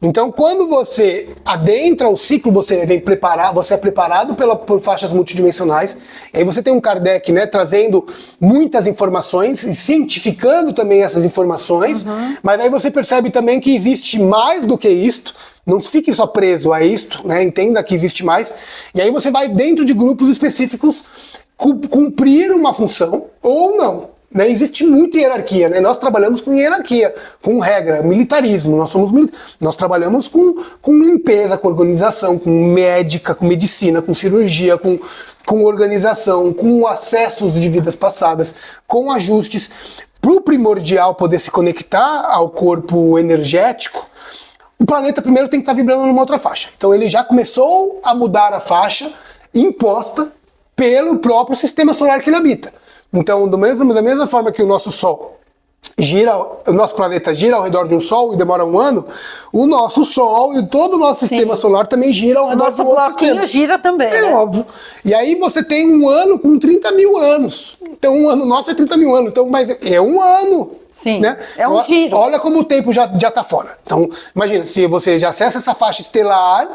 [SPEAKER 2] Então, quando você adentra o ciclo, você vem preparar, você é preparado por faixas multidimensionais. E aí você tem um Kardec, né, trazendo muitas informações e cientificando também essas informações. Mas aí você percebe também que existe mais do que isto. Não fique só preso a isto, né? Entenda que existe mais. E aí você vai dentro de grupos específicos cumprir uma função ou não. Né? Existe muita hierarquia, né? Nós trabalhamos com hierarquia, com regra, militarismo. Nós trabalhamos com limpeza, com organização, com médica, com medicina, com cirurgia, com organização, com acessos de vidas passadas, com ajustes. Para o primordial poder se conectar ao corpo energético, o planeta primeiro tem que estar vibrando numa outra faixa. Então ele já começou a mudar a faixa imposta pelo próprio sistema solar que ele habita. Então, da mesma forma que o nosso Sol gira, o nosso planeta gira ao redor de um Sol e demora um ano, o nosso Sol e todo o nosso sistema solar também gira ao redor do outro sistema.
[SPEAKER 1] Nosso bloquinho gira também,
[SPEAKER 2] é
[SPEAKER 1] né?
[SPEAKER 2] óbvio. E aí você tem um ano com 30 mil anos. Então um ano nosso é 30 mil anos. Então, mas é um ano.
[SPEAKER 1] Sim,
[SPEAKER 2] né?
[SPEAKER 1] é um giro.
[SPEAKER 2] Olha como o tempo já tá fora. Então, imagina, se você já acessa essa faixa estelar,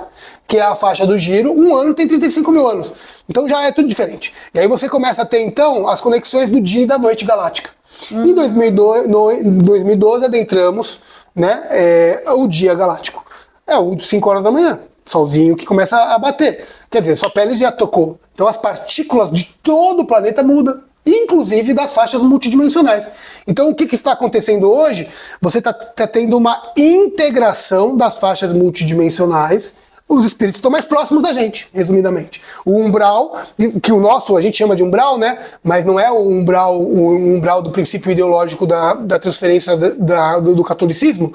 [SPEAKER 2] que é a faixa do giro, um ano tem 35 mil anos. Então já é tudo diferente. E aí você começa a ter, então, as conexões do dia e da noite galáctica. Em 2012 adentramos, né, o dia galáctico. É o 5 horas da manhã. Solzinho que começa a bater. Quer dizer, sua pele já tocou. Então as partículas de todo o planeta mudam. Inclusive das faixas multidimensionais. Então o que está acontecendo hoje? Você está tendo uma integração das faixas multidimensionais. Os espíritos estão mais próximos da gente, resumidamente. O umbral, que o nosso a gente chama de umbral, né? Mas não é o umbral do princípio ideológico da transferência do catolicismo.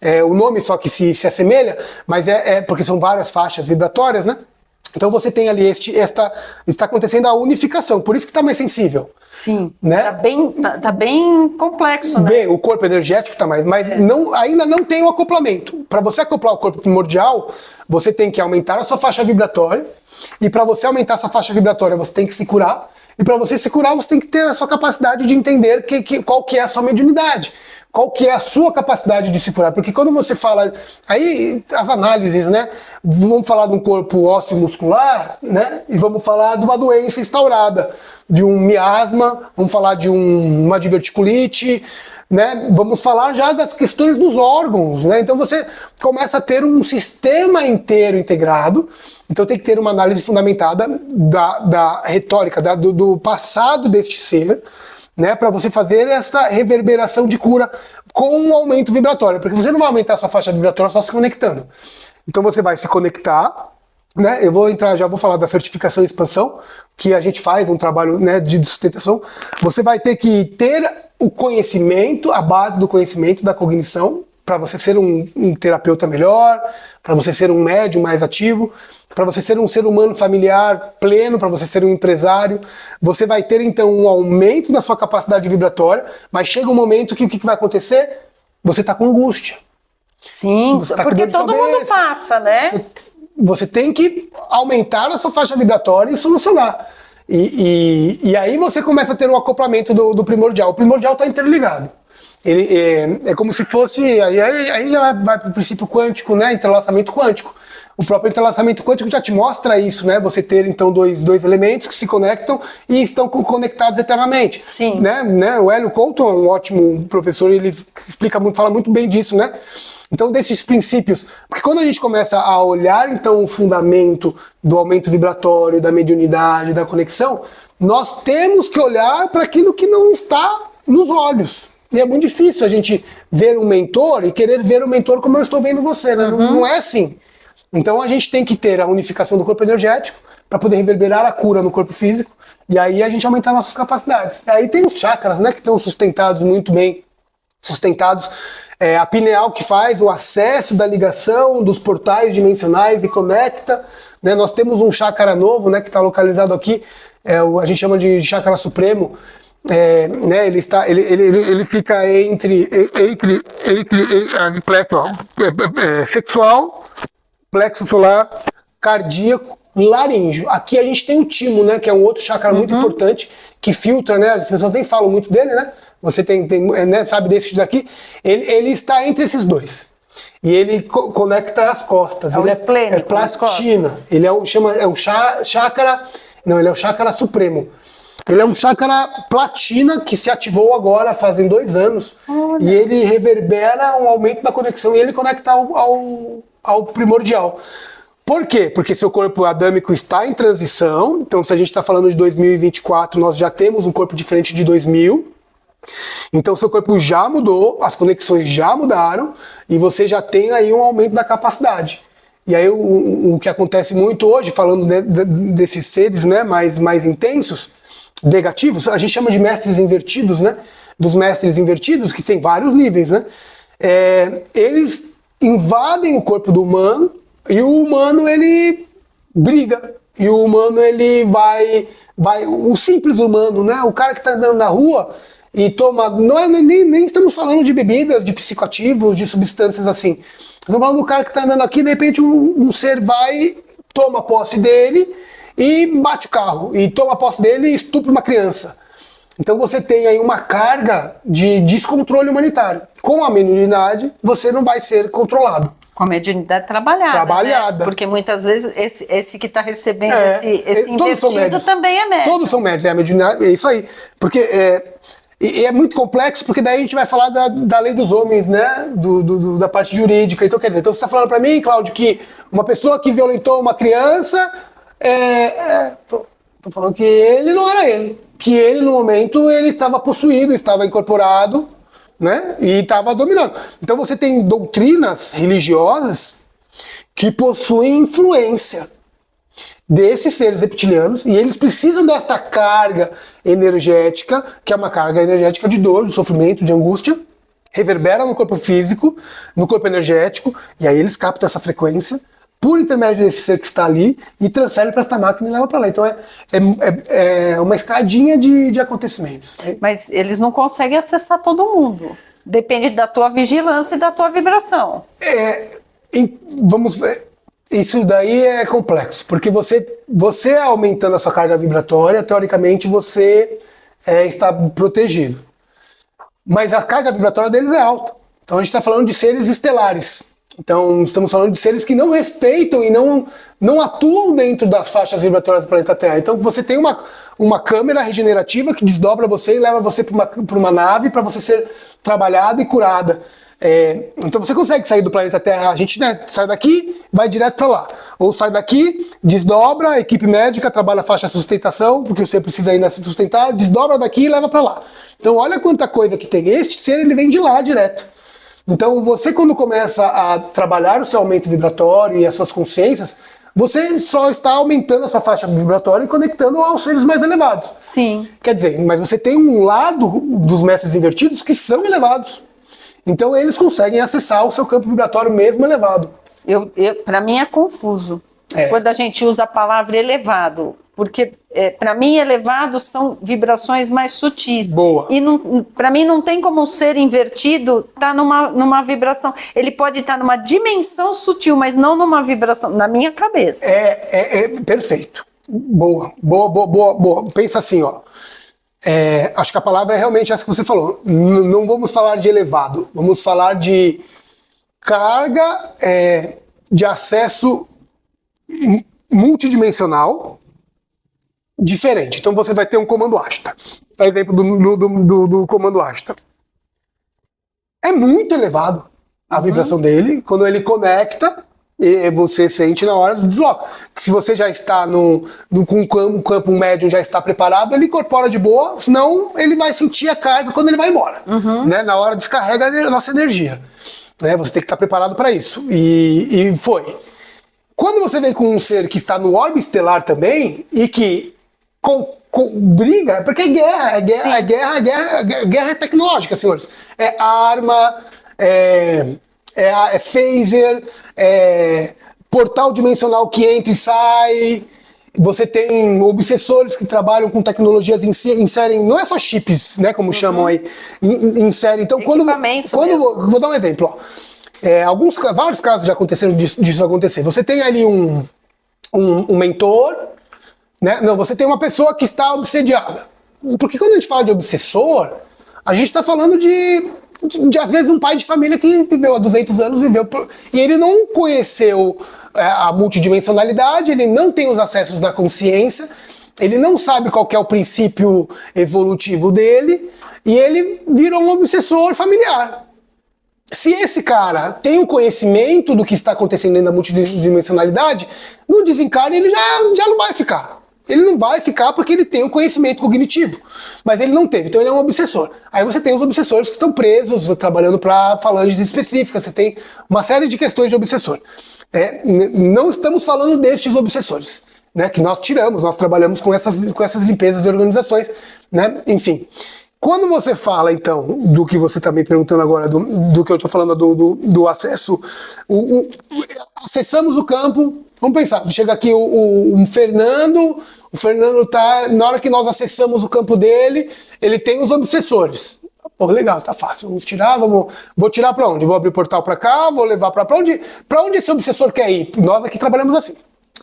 [SPEAKER 2] É o nome só que se assemelha, mas é porque são várias faixas vibratórias, né? Então você tem ali está acontecendo a unificação, por isso que está mais sensível.
[SPEAKER 1] Sim,
[SPEAKER 2] né?
[SPEAKER 1] Tá bem complexo, né?
[SPEAKER 2] Bem, o corpo energético está mais, mas ainda não tem o acoplamento. Para você acoplar o corpo primordial, você tem que aumentar a sua faixa vibratória, e para você aumentar a sua faixa vibratória, você tem que se curar, e para você se curar, você tem que ter a sua capacidade de entender qual que é a sua mediunidade. Qual que é a sua capacidade de se curar? Porque quando você fala... Aí, as análises, né? Vamos falar de um corpo ósseo muscular, né? E vamos falar de uma doença instaurada. De um miasma, vamos falar de uma diverticulite, né? Vamos falar já das questões dos órgãos, né? Então você começa a ter um sistema inteiro integrado. Então tem que ter uma análise fundamentada da retórica, do passado deste ser, né, para você fazer essa reverberação de cura com um aumento vibratório, porque você não vai aumentar a sua faixa vibratória só se conectando. Então você vai se conectar, né? Já vou falar da certificação e expansão, que a gente faz um trabalho, né, de sustentação. Você vai ter que ter o conhecimento, a base do conhecimento da cognição, para você ser um terapeuta melhor, para você ser um médium mais ativo, para você ser um ser humano familiar pleno, para você ser um empresário. Você vai ter, então, um aumento da sua capacidade vibratória, mas chega um momento que o que vai acontecer? Você está com angústia.
[SPEAKER 1] Sim,
[SPEAKER 2] Você tá
[SPEAKER 1] porque
[SPEAKER 2] com dor de
[SPEAKER 1] todo mundo
[SPEAKER 2] cabeça.
[SPEAKER 1] passa, né?
[SPEAKER 2] Você tem que aumentar a sua faixa vibratória e solucionar. E aí você começa a ter um acoplamento do primordial. O primordial está interligado. Ele é como se fosse, aí já vai para o princípio quântico, né? Entrelaçamento quântico. O próprio entrelaçamento quântico já te mostra isso, né? Você ter então dois elementos que se conectam e estão conectados eternamente.
[SPEAKER 1] Sim.
[SPEAKER 2] Né? O Hélio Couto é um ótimo professor, ele explica muito, fala muito bem disso, né? Então, desses princípios, porque quando a gente começa a olhar então o fundamento do aumento vibratório, da mediunidade, da conexão, nós temos que olhar para aquilo que não está nos olhos. E é muito difícil a gente ver um mentor e querer ver o mentor como eu estou vendo você, né? Não é assim. Então a gente tem que ter a unificação do corpo energético para poder reverberar a cura no corpo físico e aí a gente aumentar nossas capacidades. Aí tem os chakras, né, que estão sustentados, muito bem sustentados. A pineal que faz o acesso da ligação dos portais dimensionais e conecta, né? Nós temos um chakra novo, né, que está localizado aqui, a gente chama de chakra supremo. Né, ele fica entre plexo sexual, plexo solar, cardíaco, laríngeo. Aqui a gente tem o timo, né, que é um outro chakra muito importante, que filtra, né, as pessoas nem falam muito dele, né, você né, sabe desse daqui, ele está entre esses dois. e ele conecta as costas.
[SPEAKER 1] É o
[SPEAKER 2] Ele
[SPEAKER 1] esplênico,
[SPEAKER 2] é platina.
[SPEAKER 1] nas costas.
[SPEAKER 2] Ele é o chakra. Não, ele é o chakra supremo. Ele é um chakra platina que se ativou agora, fazem 2 anos.
[SPEAKER 1] Olha.
[SPEAKER 2] E ele reverbera um aumento da conexão e ele conecta ao primordial. Por quê? Porque seu corpo adâmico está em transição. Então, se a gente está falando de 2024, nós já temos um corpo diferente de 2000. Então, seu corpo já mudou, as conexões já mudaram e você já tem aí um aumento da capacidade. E aí, o que acontece muito hoje, falando desses seres, né, mais intensos, negativos, a gente chama de mestres invertidos, né? Dos mestres invertidos, que tem vários níveis, né? Eles invadem o corpo do humano e o humano, ele briga. E o humano, ele vai o simples humano, né? O cara que tá andando na rua e toma... Não é, nem estamos falando de bebidas, de psicoativos, de substâncias assim. Estamos falando do cara que tá andando aqui, de repente um ser vai, toma posse dele e bate o carro, e toma posse dele e estupra uma criança. Então você tem aí uma carga de descontrole humanitário. Com a mediunidade, você não vai ser controlado.
[SPEAKER 1] Com a mediunidade trabalhada. Né? Porque muitas vezes esse que está recebendo esse invertido também é médium.
[SPEAKER 2] Todos são médios, a mediunidade, é isso aí. Porque é muito complexo, porque daí a gente vai falar da lei dos homens, né? Da parte jurídica. Então, quer dizer, você está falando para mim, Cláudio, que uma pessoa que violentou uma criança... Tô falando que ele não era ele. Que ele, no momento, ele estava possuído, estava incorporado, né? E estava dominando. Então você tem doutrinas religiosas que possuem influência desses seres reptilianos e eles precisam desta carga energética, que é uma carga energética de dor, de sofrimento, de angústia, reverbera no corpo físico, no corpo energético, e aí eles captam essa frequência por intermédio desse ser que está ali e transfere para esta máquina e leva para lá. Então é uma escadinha de acontecimentos.
[SPEAKER 1] Mas eles não conseguem acessar todo mundo. Depende da tua vigilância e da tua vibração.
[SPEAKER 2] Vamos ver. Isso daí é complexo, porque você aumentando a sua carga vibratória, teoricamente você está protegido. Mas a carga vibratória deles é alta. Então a gente está falando de seres estelares. Então, estamos falando de seres que não respeitam e não atuam dentro das faixas vibratórias do planeta Terra. Então, você tem uma câmera regenerativa que desdobra você e leva você para uma nave para você ser trabalhada e curada. Então, você consegue sair do planeta Terra. A gente sai daqui, vai direto para lá. Ou sai daqui, desdobra, a equipe médica trabalha a faixa de sustentação, porque você precisa ainda se sustentar, desdobra daqui e leva para lá. Então, olha quanta coisa que tem. Este ser, ele vem de lá direto. Então, você quando começa a trabalhar o seu aumento vibratório e as suas consciências, você só está aumentando a sua faixa vibratória e conectando aos seres mais elevados.
[SPEAKER 1] Sim.
[SPEAKER 2] Quer dizer, mas você tem um lado dos mestres invertidos que são elevados. Então, eles conseguem acessar o seu campo vibratório mesmo elevado.
[SPEAKER 1] Para mim é confuso. Quando a gente usa a palavra elevado, porque para mim elevado são vibrações mais sutis.
[SPEAKER 2] Boa.
[SPEAKER 1] E para mim não tem como um ser invertido estar numa vibração. Ele pode estar numa dimensão sutil, mas não numa vibração, na minha cabeça.
[SPEAKER 2] Perfeito. Boa. Pensa assim, ó. Acho que a palavra é realmente essa que você falou. Não vamos falar de elevado, vamos falar de carga de acesso multidimensional diferente. Então você vai ter um comando Ashtar. Exemplo do comando Ashtar. É muito elevado a vibração dele. Quando ele conecta, você sente na hora do desloca. Se você já está com um campo médium, já está preparado, ele incorpora de boa, senão ele vai sentir a carga quando ele vai embora. Né? Na hora descarrega a nossa energia. Né? Você tem que estar preparado para isso. E foi. Quando você vem com um ser que está no orbe estelar também, e que briga, porque guerra é tecnológica, senhores. É arma, é phaser, portal dimensional que entra e sai. Você tem obsessores que trabalham com tecnologias, inserem, não é só chips, né, como chamam aí, inserem. Então, vou dar um exemplo, ó. Vários casos já aconteceram disso acontecer. Você tem ali um mentor, né? Não, você tem uma pessoa que está obsediada. Porque quando a gente fala de obsessor, a gente está falando de às vezes um pai de família que viveu há 200 anos, e ele não conheceu a multidimensionalidade, ele não tem os acessos da consciência, ele não sabe qual que é o princípio evolutivo dele, e ele virou um obsessor familiar. Se esse cara tem o conhecimento do que está acontecendo dentro da multidimensionalidade, no desencarne ele já não vai ficar. Ele não vai ficar porque ele tem o conhecimento cognitivo. Mas ele não teve, então ele é um obsessor. Aí você tem os obsessores que estão presos, trabalhando para falanges específicas, você tem uma série de questões de obsessor. Não estamos falando destes obsessores, né, que nós tiramos, nós trabalhamos com essas limpezas de organizações, né, enfim. Quando você fala, então, do que você está me perguntando agora, do que eu estou falando do acesso, acessamos o campo, vamos pensar, chega aqui o Fernando tá, na hora que nós acessamos o campo dele, ele tem os obsessores. Pô, legal, tá fácil, vamos tirar, vou tirar para onde? Vou abrir o portal para cá, vou levar para onde esse obsessor quer ir? Nós aqui trabalhamos assim.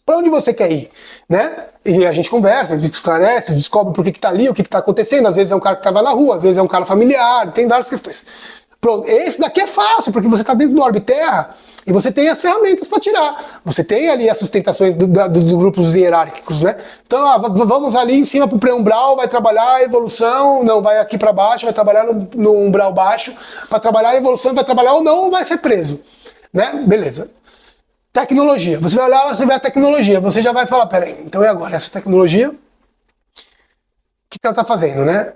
[SPEAKER 2] Para onde você quer ir, né? E a gente conversa, a gente esclarece, descobre por que tá ali, o que tá acontecendo. Às vezes é um cara que tava na rua, às vezes é um cara familiar, tem várias questões. Pronto, esse daqui é fácil, porque você tá dentro do Orbiterra e você tem as ferramentas para tirar. Você tem ali as sustentações dos grupos hierárquicos, né? Então, vamos ali em cima pro pré-umbral, vai trabalhar a evolução, não, vai aqui para baixo, vai trabalhar no umbral baixo, para trabalhar a evolução, vai trabalhar ou não, ou vai ser preso, né? Beleza. Tecnologia. Você vai olhar, você vê a tecnologia, você já vai falar, peraí, então e agora? Essa tecnologia, o que ela está fazendo, né?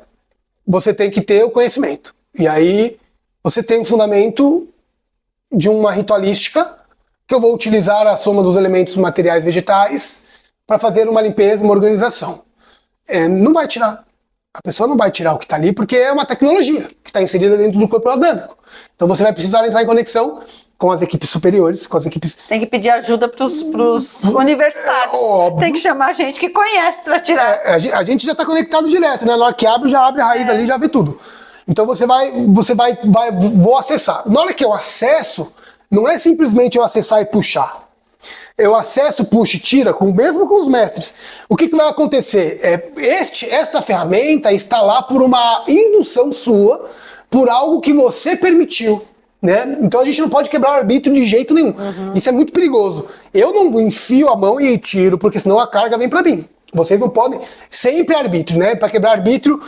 [SPEAKER 2] Você tem que ter o conhecimento. E aí, você tem o fundamento de uma ritualística, que eu vou utilizar a soma dos elementos materiais vegetais para fazer uma limpeza, uma organização. Não vai tirar. A pessoa não vai tirar o que está ali, porque é uma tecnologia que está inserida dentro do corpo orgânico. Então você vai precisar entrar em conexão com as equipes superiores, com as equipes...
[SPEAKER 1] Tem que pedir ajuda para os universitários. Tem que chamar gente que conhece para tirar.
[SPEAKER 2] A gente já está conectado direto, né? Na hora que abre, já abre a raiz ali, já vê tudo. Então vou acessar. Na hora que eu acesso, não é simplesmente eu acessar e puxar. Eu acesso, puxo e tira, mesmo com os mestres. O que vai acontecer? Esta ferramenta está lá por uma indução sua, por algo que você permitiu. Né? Então a gente não pode quebrar o arbítrio de jeito nenhum. Isso é muito perigoso. Eu não enfio a mão e tiro, porque senão a carga vem para mim. Vocês não podem, sempre arbítrio, né? Para quebrar arbítrio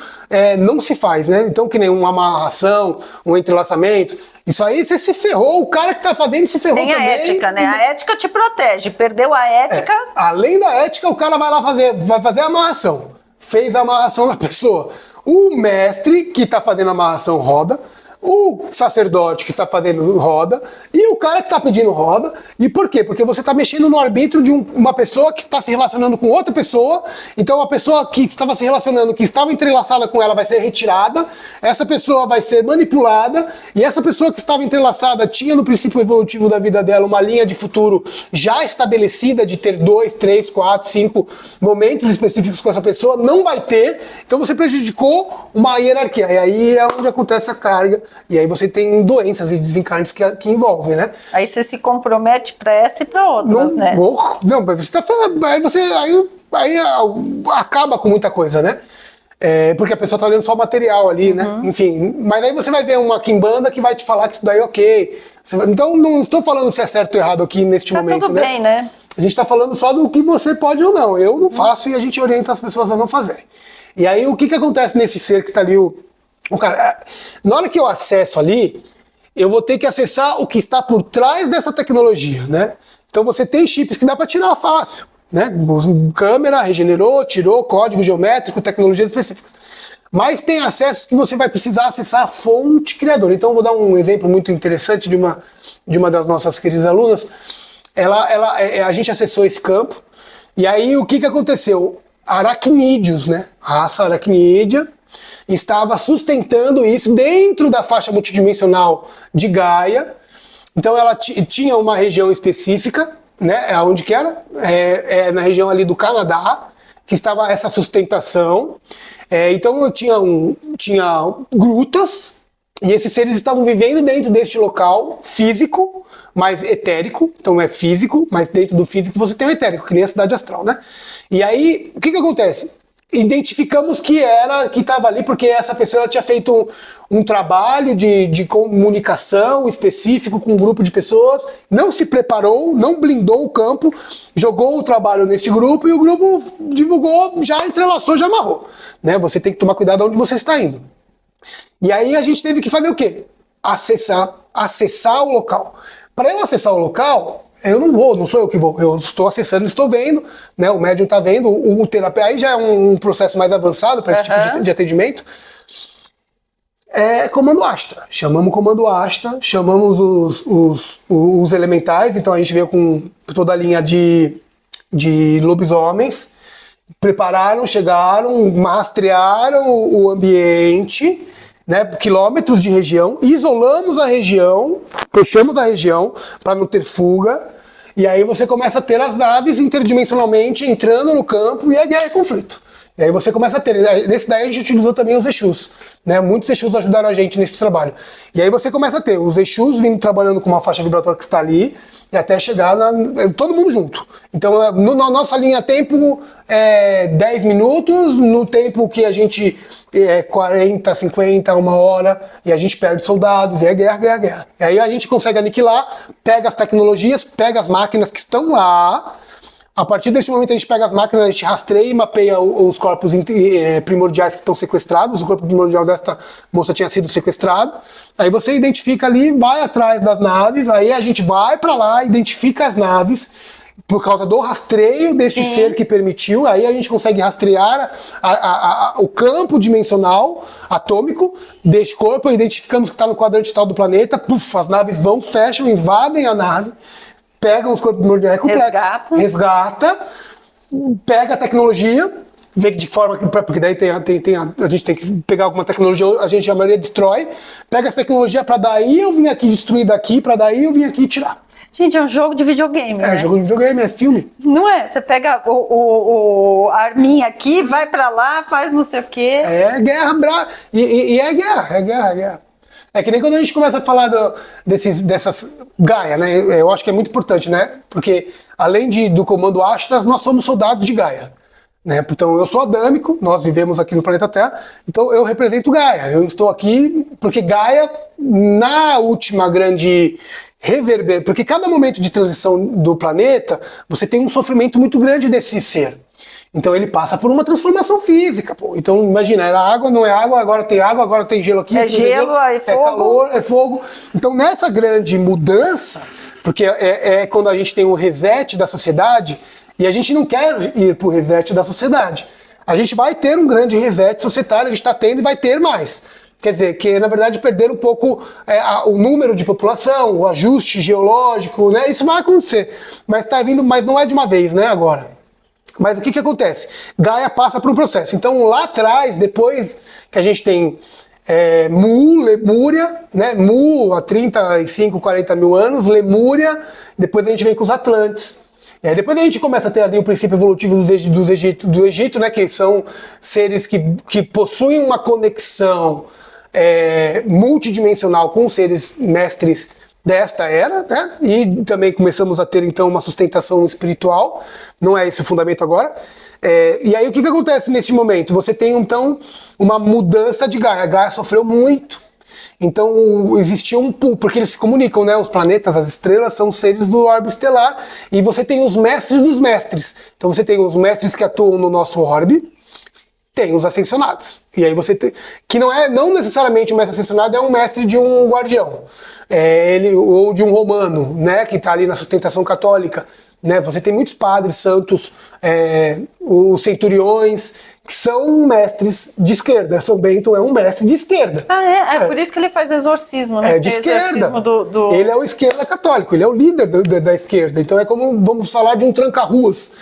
[SPEAKER 2] não se faz, né? Então que nem uma amarração, um entrelaçamento, isso aí você se ferrou, o cara que tá fazendo se ferrou também. Tem
[SPEAKER 1] a ética, né? A ética te protege, perdeu a ética...
[SPEAKER 2] Além da ética, o cara vai lá vai fazer a amarração. Fez a amarração da pessoa. O mestre que tá fazendo a amarração roda, o sacerdote que está fazendo roda e o cara que está pedindo roda. E por quê? Porque você está mexendo no arbítrio de uma pessoa que está se relacionando com outra pessoa. Então a pessoa que estava se relacionando, que estava entrelaçada com ela, vai ser retirada. Essa pessoa vai ser manipulada. E essa pessoa que estava entrelaçada tinha no princípio evolutivo da vida dela uma linha de futuro já estabelecida de ter 2, 3, 4, 5 momentos específicos com essa pessoa. Não vai ter. Então você prejudicou uma hierarquia. E aí é onde acontece a carga. E aí você tem doenças e desencarnes que envolvem, né?
[SPEAKER 1] Aí você se compromete para essa e para outras, né?
[SPEAKER 2] Não, mas você tá falando, aí acaba com muita coisa, né? Porque a pessoa tá olhando só o material ali, né? Enfim, mas aí você vai ver uma quimbanda que vai te falar que isso daí é ok. Então não estou falando se é certo ou errado aqui neste momento,
[SPEAKER 1] tudo
[SPEAKER 2] né?
[SPEAKER 1] Bem, né?
[SPEAKER 2] A gente tá falando só do que você pode ou não. Eu não faço e a gente orienta as pessoas a não fazerem. E aí o que acontece nesse ser que tá ali, o cara, na hora que eu acesso ali, eu vou ter que acessar o que está por trás dessa tecnologia, né? Então você tem chips que dá para tirar fácil, né? Câmera, regenerou, tirou, código geométrico, tecnologias específicas. Mas tem acessos que você vai precisar acessar a fonte criadora. Então eu vou dar um exemplo muito interessante de uma das nossas queridas alunas. A gente acessou esse campo, e aí o que aconteceu? Aracnídeos, né? Raça aracnídea, estava sustentando isso dentro da faixa multidimensional de Gaia. Então ela tinha uma região específica, né, onde que era? Na região ali do Canadá, que estava essa sustentação. Então tinha grutas, e esses seres estavam vivendo dentro deste local físico, mas etérico. Então é físico, mas dentro do físico você tem o etérico, que nem a cidade astral, né? E aí, o que acontece? identificamos que estava ali porque essa pessoa ela tinha feito um trabalho de comunicação específico com um grupo de pessoas, não se preparou, não blindou o campo, jogou o trabalho neste grupo e o grupo divulgou, já entrelaçou, já amarrou. Né? Você tem que tomar cuidado onde você está indo. E aí a gente teve que fazer o quê? Acessar o local. Para eu acessar o local, eu não sou eu que vou, eu estou acessando, estou vendo, né? O médium está vendo, o terapeuta, aí já é um processo mais avançado para esse tipo de atendimento. É comando Ashta. Chamamos o comando Ashta, chamamos os elementais, então a gente veio com toda a linha de lobisomens, prepararam, chegaram, rastrearam o ambiente, né, quilômetros de região, isolamos a região, fechamos a região para não ter fuga, e aí você começa a ter as naves interdimensionalmente entrando no campo e a guerra e conflito. E aí você começa a ter, nesse daí a gente utilizou também os Exus, né? Muitos Exus ajudaram a gente nesse trabalho. E aí você começa a ter os Exus vindo trabalhando com uma faixa vibratória que está ali, e até chegar todo mundo junto. Então, na nossa linha tempo é 10 minutos, no tempo que a gente é 40, 50, 1 hora, e a gente perde soldados, e é guerra. E aí a gente consegue aniquilar, pega as tecnologias, pega as máquinas que estão lá. A partir desse momento a gente pega as máquinas, a gente rastreia e mapeia os corpos primordiais que estão sequestrados. O corpo primordial desta moça tinha sido sequestrado. Aí você identifica ali, vai atrás das naves, aí a gente vai para lá, identifica as naves, por causa do rastreio desse ser que permitiu, aí a gente consegue rastrear o campo dimensional atômico deste corpo, identificamos que está no quadrante tal do planeta, as naves vão, fecham, invadem a nave, pegam os corpos primordiais complexos, resgata, pega a tecnologia, vê de que forma, porque daí a gente tem que pegar alguma tecnologia, a maioria destrói, pega essa tecnologia para daí eu vim aqui destruir daqui, para daí eu vim aqui tirar.
[SPEAKER 1] Gente, é um jogo de videogame, né?
[SPEAKER 2] É jogo de videogame, é filme.
[SPEAKER 1] Não é? Você pega a arminha aqui, vai pra lá, faz não sei o quê.
[SPEAKER 2] É guerra brava. E é guerra. É que nem quando a gente começa a falar dessas Gaia, né? Eu acho que é muito importante, né? Porque além do comando Astras, nós somos soldados de Gaia. Né? Então eu sou adâmico, nós vivemos aqui no planeta Terra, então eu represento Gaia. Eu estou aqui porque Gaia, na última grande reverber, porque cada momento de transição do planeta, você tem um sofrimento muito grande desse ser. Então ele passa por uma transformação física. Pô. Então imagina, era água, não é água, agora tem gelo aqui.
[SPEAKER 1] É gelo, é fogo.
[SPEAKER 2] É calor, é fogo. Então nessa grande mudança, porque é quando a gente tem um reset da sociedade, e a gente não quer ir para o reset da sociedade. A gente vai ter um grande reset societário, a gente está tendo e vai ter mais. Quer dizer, que na verdade perder um pouco o número de população, o ajuste geológico, né? Isso vai acontecer. Mas está vindo, mas não é de uma vez, né, agora. Mas o que acontece? Gaia passa por um processo. Então lá atrás, depois que a gente tem Mu, Lemúria, né? Mu há 35, 40 mil anos, Lemúria, depois a gente vem com os Atlantes. E aí depois a gente começa a ter ali o princípio evolutivo do Egito, né, que são seres que possuem uma conexão multidimensional com seres mestres desta era, né, e também começamos a ter então uma sustentação espiritual, não é esse o fundamento agora. E aí o que acontece nesse momento? Você tem então uma mudança de Gaia. A Gaia sofreu muito. Então existia um pool, porque eles se comunicam, né? Os planetas, as estrelas são seres do orbe estelar, e você tem os mestres dos mestres. Então você tem os mestres que atuam no nosso orbe, tem os ascensionados. E aí você tem, que não necessariamente o mestre ascensionado é um mestre de um guardião, ou de um romano, né? Que está ali na sustentação católica. Né? Você tem muitos padres santos, os centuriões, que são mestres de esquerda. São Bento é um mestre de esquerda.
[SPEAKER 1] É por isso que ele faz exorcismo, né?
[SPEAKER 2] É de esquerda. Ele é o esquerda católico, ele é o líder da esquerda. Então é como, vamos falar de um tranca-ruas.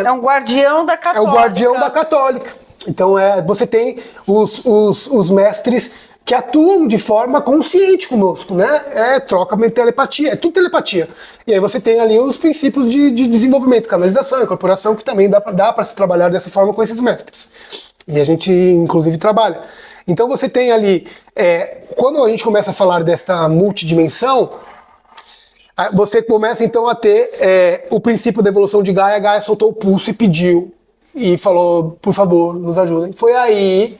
[SPEAKER 1] É um guardião da católica.
[SPEAKER 2] É o guardião da católica. Então você tem os mestres que atuam de forma consciente conosco, né? Troca telepatia, é tudo telepatia. E aí você tem ali os princípios de desenvolvimento, canalização, incorporação, que também dá para se trabalhar dessa forma com esses mestres. E a gente, inclusive, trabalha. Então você tem ali, quando a gente começa a falar desta multidimensão, você começa então a ter o princípio da evolução de Gaia. Gaia soltou o pulso e pediu e falou, por favor, nos ajudem. Foi aí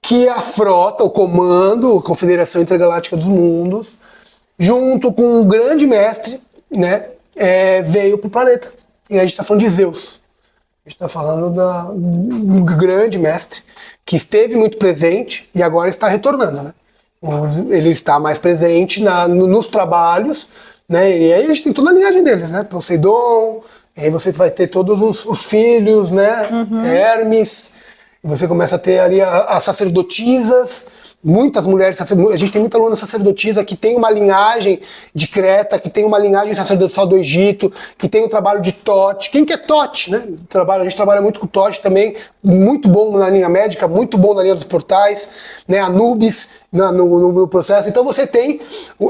[SPEAKER 2] que a frota, o comando, a Confederação Intergaláctica dos Mundos, junto com um grande mestre, né, veio pro planeta. E a gente está falando de Zeus. A gente está falando um grande mestre que esteve muito presente e agora está retornando, né? Ele está mais presente nos trabalhos, né? E aí a gente tem toda a linhagem deles, né? Poseidon, aí você vai ter todos os filhos, né? Hermes, você começa a ter ali as sacerdotisas, muitas mulheres, a gente tem muita aluna sacerdotisa que tem uma linhagem de Creta, que tem uma linhagem sacerdotal do Egito, que tem o trabalho de Tote. Quem que é Tote, né? A gente trabalha muito com Tote também, muito bom na linha médica, muito bom na linha dos portais, né? Anubis no processo. Então você tem,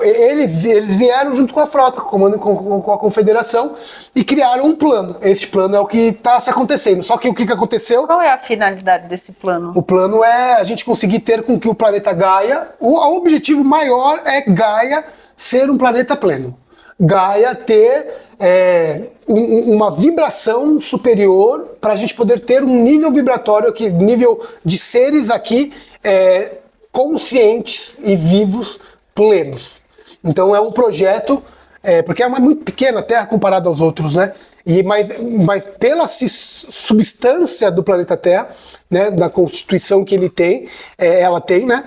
[SPEAKER 2] eles vieram junto com a frota, com a confederação e criaram um plano. Esse plano é o que está se acontecendo. Só que o que aconteceu?
[SPEAKER 1] Qual é a finalidade desse plano?
[SPEAKER 2] O plano é a gente conseguir ter com que o planeta Gaia, o objetivo maior é Gaia ser um planeta pleno. Gaia ter uma vibração superior para a gente poder ter um nível vibratório, nível de seres aqui conscientes e vivos, plenos. Então é um projeto, porque é uma muito pequena Terra comparada aos outros, né? Mas pela substância do planeta Terra, né, da constituição que ele tem, ela tem, né?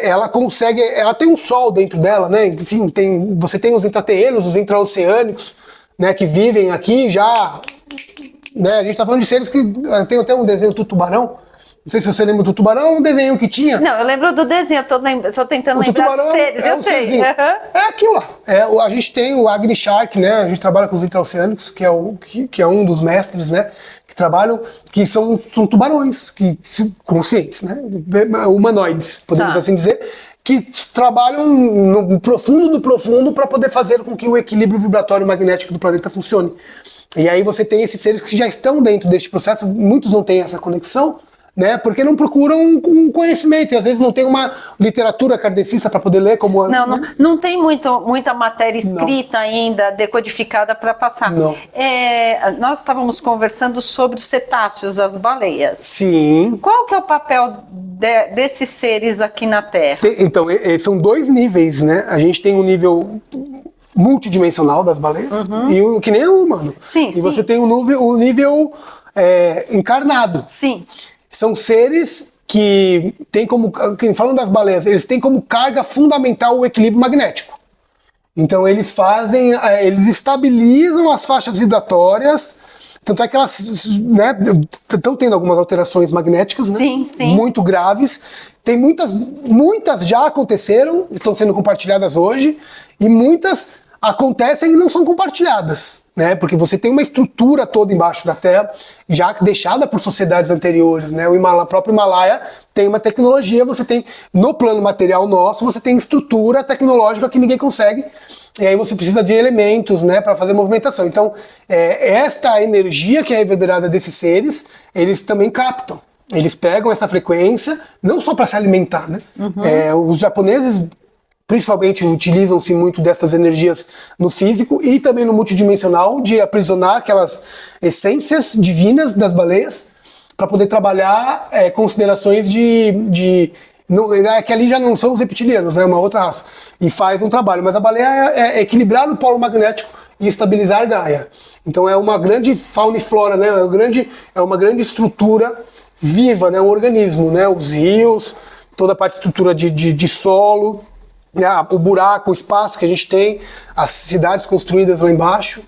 [SPEAKER 2] Ela tem um sol dentro dela, né? Enfim, você tem os intraterrenos, os intraoceânicos, né, que vivem aqui já, né? A gente tá falando de seres que tem até um desenho do tubarão. Não sei se você lembra do tubarão, um desenho que tinha.
[SPEAKER 1] Não, eu lembro do desenho, tô tentando lembrar dos seres, eu sei.
[SPEAKER 2] É aquilo lá. A gente tem o Agni Shark, né? A gente trabalha com os intraoceânicos, que é um dos mestres, né? Que trabalham, que são tubarões, conscientes, né? Humanoides, podemos assim dizer, que trabalham no profundo do profundo para poder fazer com que o equilíbrio vibratório magnético do planeta funcione. E aí você tem esses seres que já estão dentro deste processo, muitos não têm essa conexão, né? Porque não procuram um conhecimento e às vezes não tem uma literatura kardecista para poder ler como
[SPEAKER 1] não tem muita matéria escrita ainda decodificada para passar.
[SPEAKER 2] Não.
[SPEAKER 1] Nós estávamos conversando sobre os cetáceos, as baleias.
[SPEAKER 2] Sim.
[SPEAKER 1] Qual que é o papel desses seres aqui na Terra?
[SPEAKER 2] Então, são dois níveis, né? A gente tem um nível multidimensional das baleias e o que nem é o humano.
[SPEAKER 1] Sim,
[SPEAKER 2] e você tem o nível encarnado.
[SPEAKER 1] Sim.
[SPEAKER 2] São seres que têm como, falando das baleias, eles têm como carga fundamental o equilíbrio magnético. Então eles estabilizam as faixas vibratórias, tanto é que elas estão tendo algumas alterações magnéticas,
[SPEAKER 1] sim, sim,
[SPEAKER 2] muito graves. Tem muitas já aconteceram, estão sendo compartilhadas hoje, e muitas acontecem e não são compartilhadas. Né, porque você tem uma estrutura toda embaixo da Terra, já deixada por sociedades anteriores, né? O próprio Himalaia tem uma tecnologia, você tem, no plano material nosso, você tem estrutura tecnológica que ninguém consegue, e aí você precisa de elementos, né, para fazer movimentação. Então, esta energia que é reverberada desses seres, eles também captam. Eles pegam essa frequência, não só para se alimentar, né? Os japoneses principalmente utilizam-se muito dessas energias no físico e também no multidimensional, de aprisionar aquelas essências divinas das baleias para poder trabalhar considerações que ali já não são os reptilianos, é uma outra raça, e faz um trabalho, mas a baleia é equilibrar o polo magnético e estabilizar Gaia. Então é uma grande fauna e flora, né? É uma grande estrutura viva, né? Um organismo, né? Os rios, toda a parte de estrutura de solo, o buraco, o espaço que a gente tem, as cidades construídas lá embaixo.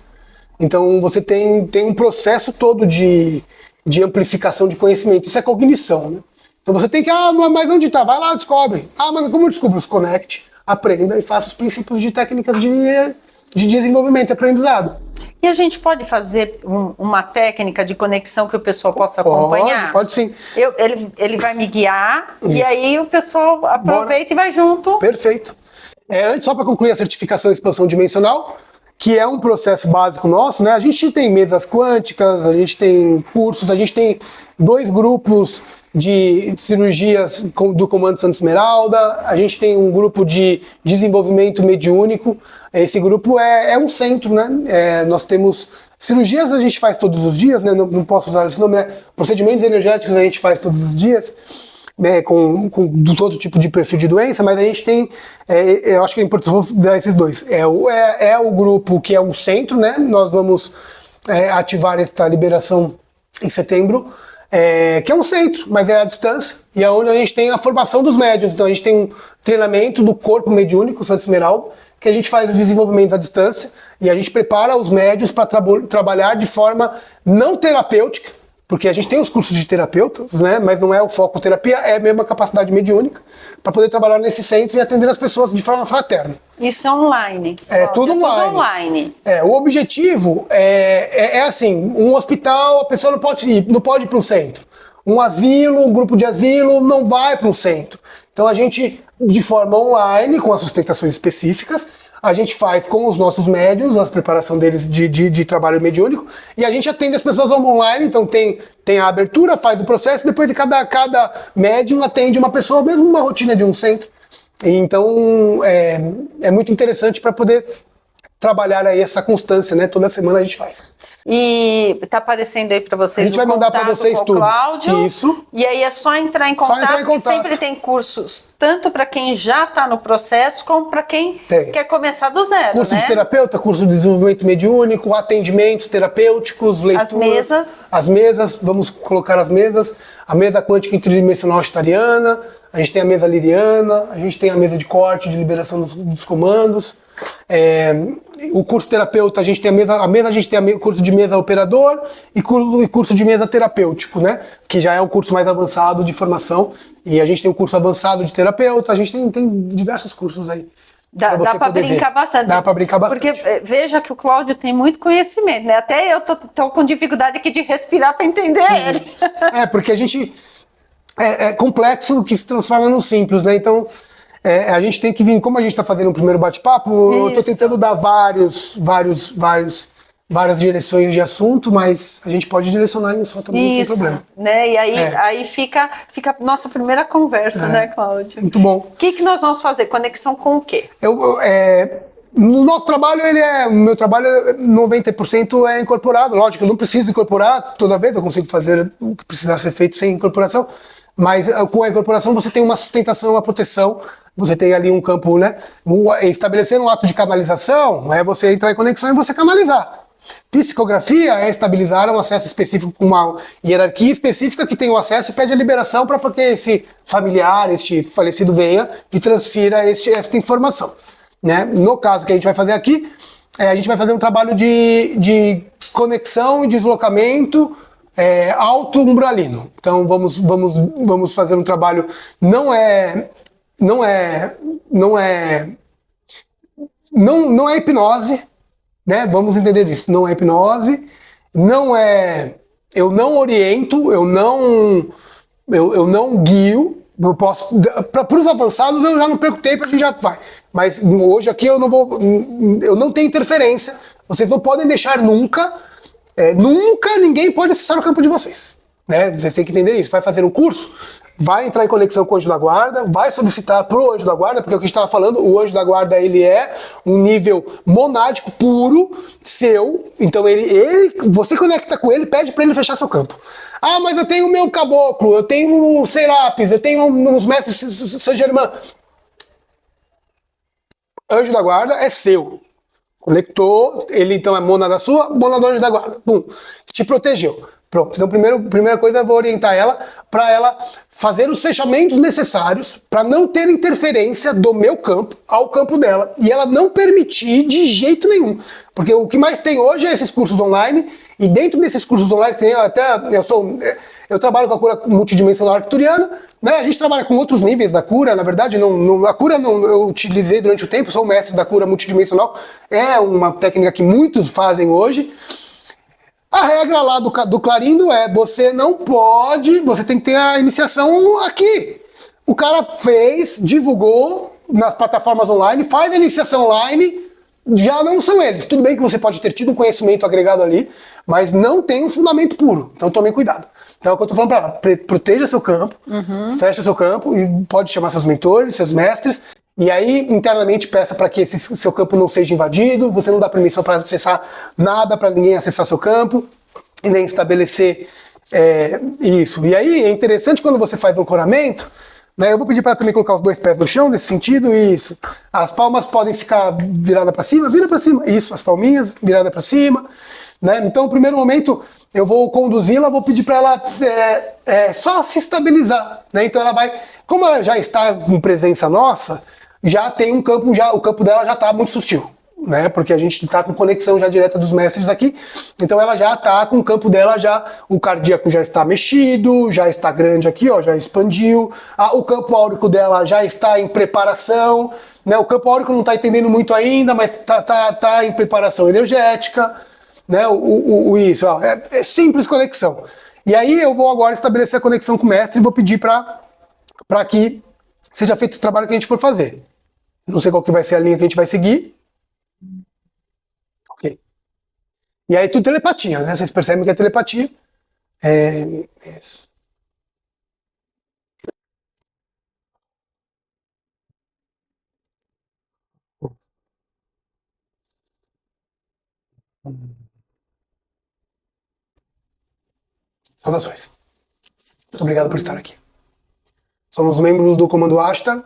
[SPEAKER 2] Então você tem um processo todo de amplificação de conhecimento. Isso é cognição, né? Então você tem que, mas onde está? Vai lá, descobre. Mas como eu descubro? Se conecte, aprenda e faça os princípios de técnicas de desenvolvimento e aprendizado.
[SPEAKER 1] E a gente pode fazer uma técnica de conexão que o pessoal possa acompanhar?
[SPEAKER 2] Pode sim.
[SPEAKER 1] Ele vai me guiar. Isso. E aí o pessoal aproveita e vai junto.
[SPEAKER 2] Perfeito. Antes, só para concluir a certificação de expansão dimensional, que é um processo básico nosso, né? A gente tem mesas quânticas, a gente tem cursos, a gente tem 2 grupos de cirurgias do Comando Santa Esmeralda, a gente tem um grupo de desenvolvimento mediúnico. Esse grupo é um centro, né? Nós temos cirurgias, a gente faz todos os dias, né? Não posso usar esse nome, né? Procedimentos energéticos a gente faz todos os dias, né? Com todo tipo de perfil de doença, mas a gente tem, eu acho que é importante, vou dar esses 2. O grupo que é um centro, né? Nós vamos ativar esta liberação em setembro, que é um centro, mas é à distância, e é onde a gente tem a formação dos médiuns. Então a gente tem um treinamento do corpo mediúnico, Santa Esmeralda, que a gente faz o desenvolvimento à distância, e a gente prepara os médiuns para trabalhar de forma não terapêutica, porque a gente tem os cursos de terapeutas, né, mas não é o foco terapia, é mesmo a capacidade mediúnica, para poder trabalhar nesse centro e atender as pessoas de forma fraterna.
[SPEAKER 1] Isso é online?
[SPEAKER 2] Tudo online.
[SPEAKER 1] Tudo online.
[SPEAKER 2] O objetivo é assim, um hospital, a pessoa não pode ir para um centro. Um asilo, um grupo de asilo não vai para um centro. Então a gente, de forma online, com as sustentações específicas, a gente faz com os nossos médiuns, a preparação deles de trabalho mediúnico, e a gente atende as pessoas online. Então tem a abertura, faz o processo, depois de cada médium atende uma pessoa, mesmo uma rotina de um centro. Então é muito interessante para poder trabalhar aí essa constância, né? Toda semana a gente faz.
[SPEAKER 1] E tá aparecendo aí para vocês.
[SPEAKER 2] A gente vai mandar para vocês tudo.
[SPEAKER 1] Cláudio,
[SPEAKER 2] isso.
[SPEAKER 1] E aí é só entrar em contato, porque sempre tem cursos, tanto para quem já está no processo, como para quem quer começar do zero.
[SPEAKER 2] Curso
[SPEAKER 1] né?
[SPEAKER 2] de terapeuta, curso de desenvolvimento mediúnico, atendimentos terapêuticos, leituras.
[SPEAKER 1] As mesas.
[SPEAKER 2] As mesas, vamos colocar as mesas. A mesa quântica interdimensional vegetariana, a gente tem a mesa liriana, a gente tem a mesa de corte, de liberação dos comandos. O curso terapeuta, a gente tem a gente tem o curso de mesa operador e curso de mesa terapêutico, né? Que já é um curso mais avançado de formação. E a gente tem o curso avançado de terapeuta, a gente tem diversos cursos aí.
[SPEAKER 1] Dá para brincar bastante.
[SPEAKER 2] Dá para brincar bastante.
[SPEAKER 1] Porque veja que o Cláudio tem muito conhecimento, né? Até eu tô com dificuldade aqui de respirar para entender ele.
[SPEAKER 2] Porque a gente é complexo que se transforma no simples, né? Então a gente tem que vir, como a gente está fazendo o primeiro bate-papo, eu estou tentando dar várias direções de assunto, mas a gente pode direcionar em um só também, não tem problema.
[SPEAKER 1] Né? E aí fica nossa primeira conversa, né, Cláudio?
[SPEAKER 2] Muito bom.
[SPEAKER 1] O que nós vamos fazer? Conexão com o quê?
[SPEAKER 2] No nosso trabalho, o meu trabalho, 90% é incorporado. Lógico, eu não preciso incorporar toda vez, eu consigo fazer o que precisar ser feito sem incorporação, mas com a incorporação você tem uma sustentação, uma proteção. Você tem ali um campo, né? Estabelecer um ato de canalização é você entrar em conexão e você canalizar. Psicografia é estabilizar um acesso específico com uma hierarquia específica que tem o acesso e pede a liberação para que esse familiar, este falecido venha e transfira esta informação. Né? No caso que a gente vai fazer aqui, a gente vai fazer um trabalho de conexão e deslocamento auto-umbralino. Então vamos fazer um trabalho, não é hipnose, né? Vamos entender isso. Não é hipnose, eu não oriento, eu não guio. Eu posso, para os avançados eu já não perco tempo, a gente já vai. Mas hoje aqui eu não tenho interferência. Vocês não podem deixar nunca ninguém pode acessar o campo de vocês. Né? Vocês têm que entender isso. Vai fazer um curso, vai entrar em conexão com o anjo da guarda, vai solicitar pro anjo da guarda, porque é o que a gente estava falando, o anjo da guarda ele é um nível monádico puro seu, então você conecta com ele, pede para ele fechar seu campo. Ah, mas eu tenho o meu caboclo, eu tenho o Serapis, eu tenho os mestres Saint-Germain. Anjo da guarda é seu. Conectou, ele então é mônada sua, mônada do anjo da guarda. Pum, te protegeu. Pronto, então primeira coisa eu vou orientar ela para ela fazer os fechamentos necessários para não ter interferência do meu campo ao campo dela e ela não permitir de jeito nenhum, porque o que mais tem hoje é esses cursos online e dentro desses cursos online tem eu trabalho com a cura multidimensional arcturiana, né? A gente trabalha com outros níveis da cura, na verdade a cura eu utilizei durante o tempo, sou o mestre da cura multidimensional, é uma técnica que muitos fazem hoje. A regra lá do Clarindo você não pode, você tem que ter a iniciação aqui. O cara divulgou nas plataformas online, faz a iniciação online, já não são eles. Tudo bem que você pode ter tido um conhecimento agregado ali, mas não tem um fundamento puro. Então tome cuidado. Então é o que eu tô falando para ela, proteja seu campo, fecha seu campo e pode chamar seus mentores, seus mestres, e aí internamente peça para que esse seu campo não seja invadido, você não dá permissão para acessar nada, para ninguém acessar seu campo, e nem estabelecer isso. E aí é interessante quando você faz o ancoramento, né, eu vou pedir para ela também colocar os 2 pés no chão, nesse sentido, isso. As palmas podem ficar viradas para cima, vira para cima, isso, as palminhas viradas para cima. Né? Então, no primeiro momento, eu vou conduzi-la, vou pedir para ela só se estabilizar. Né? Então, ela vai, como ela já está com presença nossa, já tem um campo, o campo dela já está muito sutil. Né? Porque a gente está com conexão já direta dos mestres aqui, então ela já está com o campo dela, o cardíaco já está mexido, já está grande aqui, ó, já expandiu, o campo áurico dela já está em preparação, né? O campo áurico não está entendendo muito ainda, mas tá em preparação energética, né? Isso, ó, é simples conexão. E aí eu vou agora estabelecer a conexão com o mestre e vou pedir para que seja feito o trabalho que a gente for fazer. Não sei qual que vai ser a linha que a gente vai seguir. Ok. E aí tudo telepatia, né? Vocês percebem que é telepatia. Isso. Saudações. Muito obrigado por estar aqui. Somos membros do Comando Ashtar.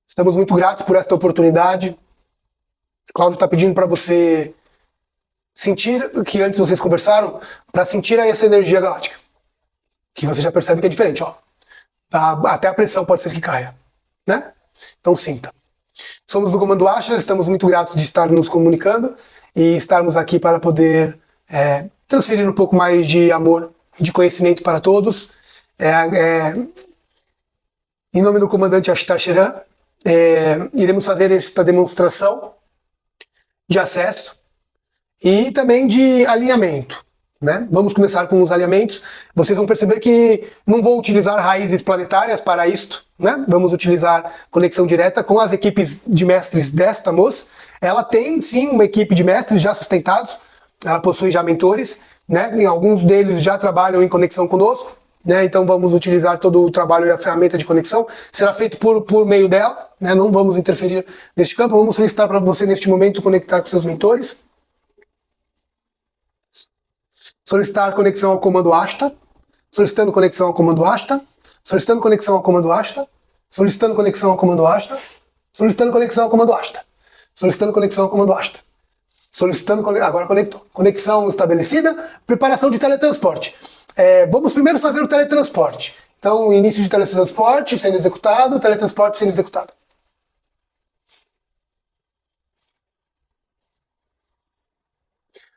[SPEAKER 2] Estamos muito gratos por esta oportunidade. Cláudio está pedindo para você sentir, que antes vocês conversaram, para sentir essa energia galáctica. Que você já percebe que é diferente, ó. Até a pressão pode ser que caia, né? Então sinta. Somos do Comando Ashtar, estamos muito gratos de estar nos comunicando e estarmos aqui para poder transferir um pouco mais de amor e de conhecimento para todos. Em nome do comandante Ashtar Sheran, iremos fazer esta demonstração de acesso e também de alinhamento. Né? Vamos começar com os alinhamentos. Vocês vão perceber que não vou utilizar raízes planetárias para isto. Né? Vamos utilizar conexão direta com as equipes de mestres desta moça. Ela tem sim uma equipe de mestres já sustentados. Ela possui já mentores. Né? E alguns deles já trabalham em conexão conosco. Né? Então vamos utilizar todo o trabalho e a ferramenta de conexão. Será feito por meio dela. Né? Não vamos interferir neste campo. Vamos solicitar para você neste momento conectar com seus mentores. Solicitar conexão ao comando Ashtar. Solicitando conexão ao comando Ashtar. Solicitando conexão ao comando Ashtar. Solicitando conexão ao comando Ashtar. Solicitando conexão ao comando Ashtar. Solicitando conexão ao comando Ashtar. Solicitando, agora conectou. Conexão estabelecida. Preparação de teletransporte. Vamos primeiro fazer o teletransporte. Então, início de teletransporte sendo executado, teletransporte sendo executado.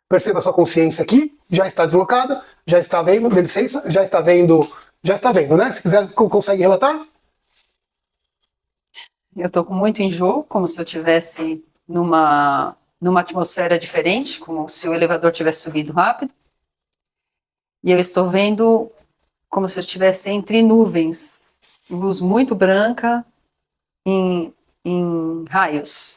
[SPEAKER 2] Perceba a sua consciência aqui, já está deslocada, já está vendo, dê licença, já está vendo, né? Se quiser, consegue relatar?
[SPEAKER 1] Eu estou com muito enjoo, como se eu estivesse numa atmosfera diferente, como se o elevador tivesse subido rápido. E eu estou vendo como se eu estivesse entre nuvens, luz muito branca em raios.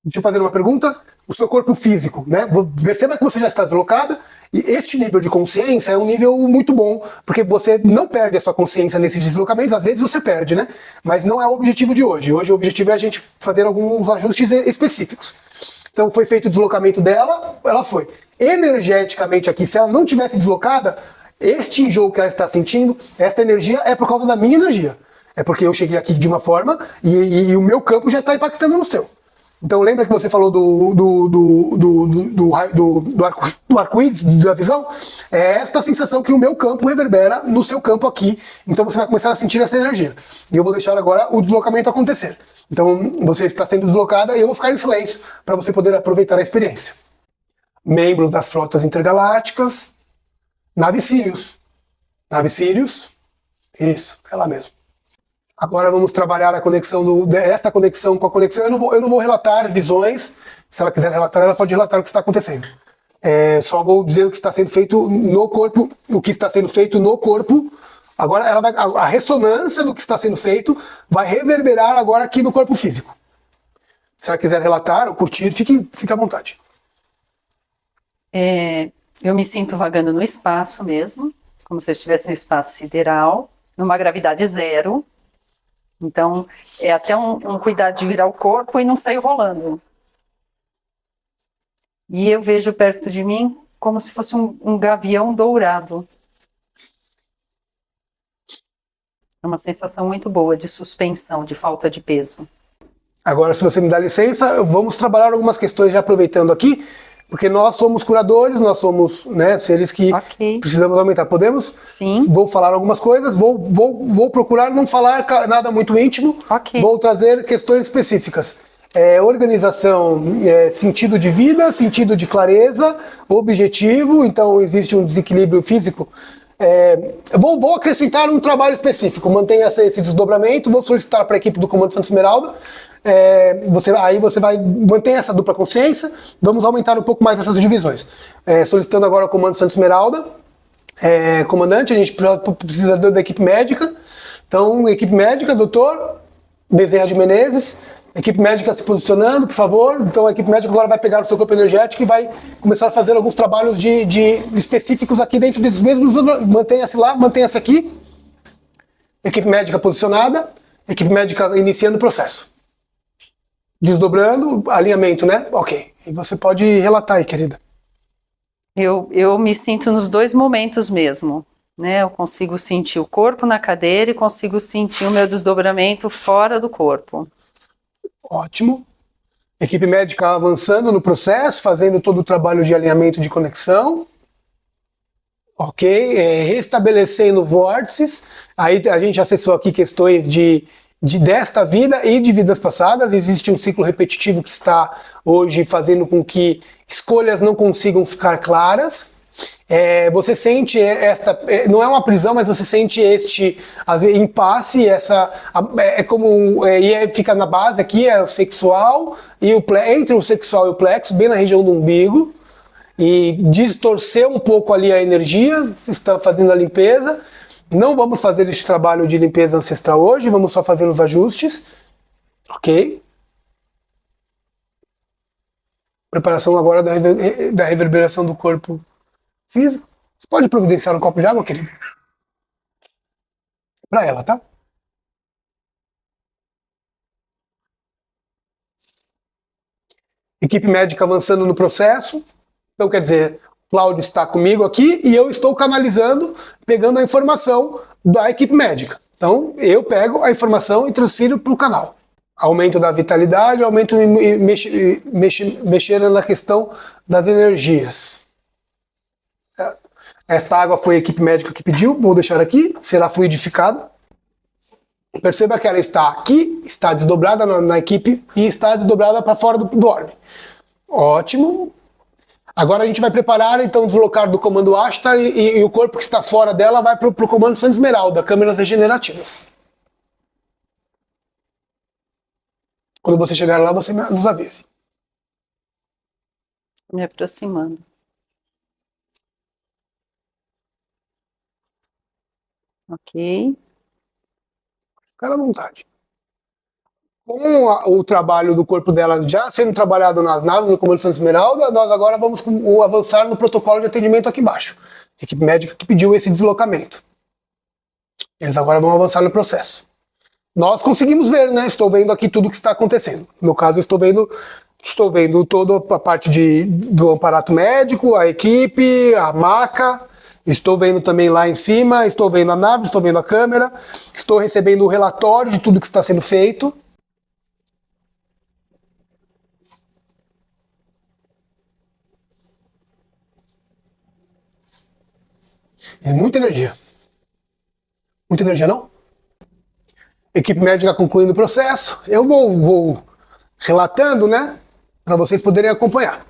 [SPEAKER 2] Deixa eu fazer uma pergunta. O seu corpo físico, né? Perceba que você já está deslocada e este nível de consciência é um nível muito bom, porque você não perde a sua consciência nesses deslocamentos, às vezes você perde, né? Mas não é o objetivo de hoje. Hoje o objetivo é a gente fazer alguns ajustes específicos. Então foi feito o deslocamento dela, ela foi. Energeticamente aqui, se ela não tivesse deslocada, este enjoo que ela está sentindo, esta energia é por causa da minha energia. É porque eu cheguei aqui de uma forma e o meu campo já está impactando no seu. Então lembra que você falou do arco-íris, da visão? É esta sensação que o meu campo reverbera no seu campo aqui. Então você vai começar a sentir essa energia. E eu vou deixar agora o deslocamento acontecer. Então você está sendo deslocada e eu vou ficar em silêncio para você poder aproveitar a experiência. Membros das frotas intergalácticas. Nave Sirius. Nave Sirius. Isso, é lá mesmo. Agora vamos trabalhar a conexão essa conexão com a conexão. Eu não vou relatar visões. Se ela quiser relatar, ela pode relatar o que está acontecendo. Só vou dizer o que está sendo feito no corpo, o que está sendo feito no corpo. Agora a ressonância do que está sendo feito vai reverberar agora aqui no corpo físico. Se ela quiser relatar ou curtir, fique à vontade.
[SPEAKER 1] Eu me sinto vagando no espaço mesmo, como se eu estivesse no espaço sideral, numa gravidade zero. Então, é até um cuidado de virar o corpo e não sair rolando. E eu vejo perto de mim como se fosse um gavião dourado. É uma sensação muito boa de suspensão, de falta de peso.
[SPEAKER 2] Agora, se você me dá licença, vamos trabalhar algumas questões já aproveitando aqui, porque nós somos curadores, nós somos, né, seres que precisamos aumentar. Podemos?
[SPEAKER 1] Sim.
[SPEAKER 2] Vou falar algumas coisas, vou procurar não falar nada muito íntimo, vou trazer questões específicas. Organização, sentido de vida, sentido de clareza, objetivo, então existe um desequilíbrio físico. Vou acrescentar um trabalho específico, mantenha esse desdobramento, vou solicitar para a equipe do Comando Santa Esmeralda, você vai manter essa dupla consciência, vamos aumentar um pouco mais essas divisões. Solicitando agora o Comando Santa Esmeralda, comandante, a gente precisa da equipe médica, então equipe médica, doutor Bezerra de Menezes, equipe médica se posicionando, por favor. Então a equipe médica agora vai pegar o seu corpo energético e vai começar a fazer alguns trabalhos de específicos aqui dentro desses mesmos. Mantenha-se lá, mantenha-se aqui. Equipe médica posicionada, equipe médica iniciando o processo. Desdobrando, alinhamento, né? Ok. E você pode relatar aí, querida.
[SPEAKER 1] Eu me sinto nos dois momentos mesmo, né? Eu consigo sentir o corpo na cadeira e consigo sentir o meu desdobramento fora do corpo.
[SPEAKER 2] Ótimo. Equipe médica avançando no processo, fazendo todo o trabalho de alinhamento de conexão. Ok. Restabelecendo vórtices. Aí a gente acessou aqui questões desta vida e de vidas passadas. Existe um ciclo repetitivo que está hoje fazendo com que escolhas não consigam ficar claras. Você sente não é uma prisão, mas você sente este impasse, fica na base aqui, o sexual, entre o sexual e o plexo, bem na região do umbigo, e distorcer um pouco ali a energia, está fazendo a limpeza. Não vamos fazer este trabalho de limpeza ancestral hoje, vamos só fazer os ajustes, ok? Preparação agora da reverberação do corpo físico. Você pode providenciar um copo de água, querido? Para ela, tá? Equipe médica avançando no processo. Então, quer dizer, Cláudio está comigo aqui e eu estou canalizando, pegando a informação da equipe médica. Então, eu pego a informação e transfiro para o canal. Aumento da vitalidade, aumento mexer na questão das energias. Essa água foi a equipe médica que pediu, vou deixar aqui, será fluidificada. Perceba que ela está aqui, está desdobrada na equipe e está desdobrada para fora do orbe. Ótimo. Agora a gente vai preparar, então, deslocar do comando Ashtar e o corpo que está fora dela vai para o comando Santa Esmeralda, câmeras regenerativas. Quando você chegar lá, você nos avise.
[SPEAKER 1] Me aproximando. Ok.
[SPEAKER 2] Fica à vontade. Com o trabalho do corpo dela já sendo trabalhado nas naves do Comando Santa Esmeralda, nós agora vamos avançar no protocolo de atendimento aqui embaixo. A equipe médica que pediu esse deslocamento. Eles agora vão avançar no processo. Nós conseguimos ver, né? Estou vendo aqui tudo o que está acontecendo. No meu caso, estou vendo toda a parte do aparato médico, a equipe, a maca. Estou vendo também lá em cima, estou vendo a nave, estou vendo a câmera. Estou recebendo o relatório de tudo que está sendo feito. É muita energia. Muita energia, não? Equipe médica concluindo o processo. Eu vou relatando, né? Para vocês poderem acompanhar.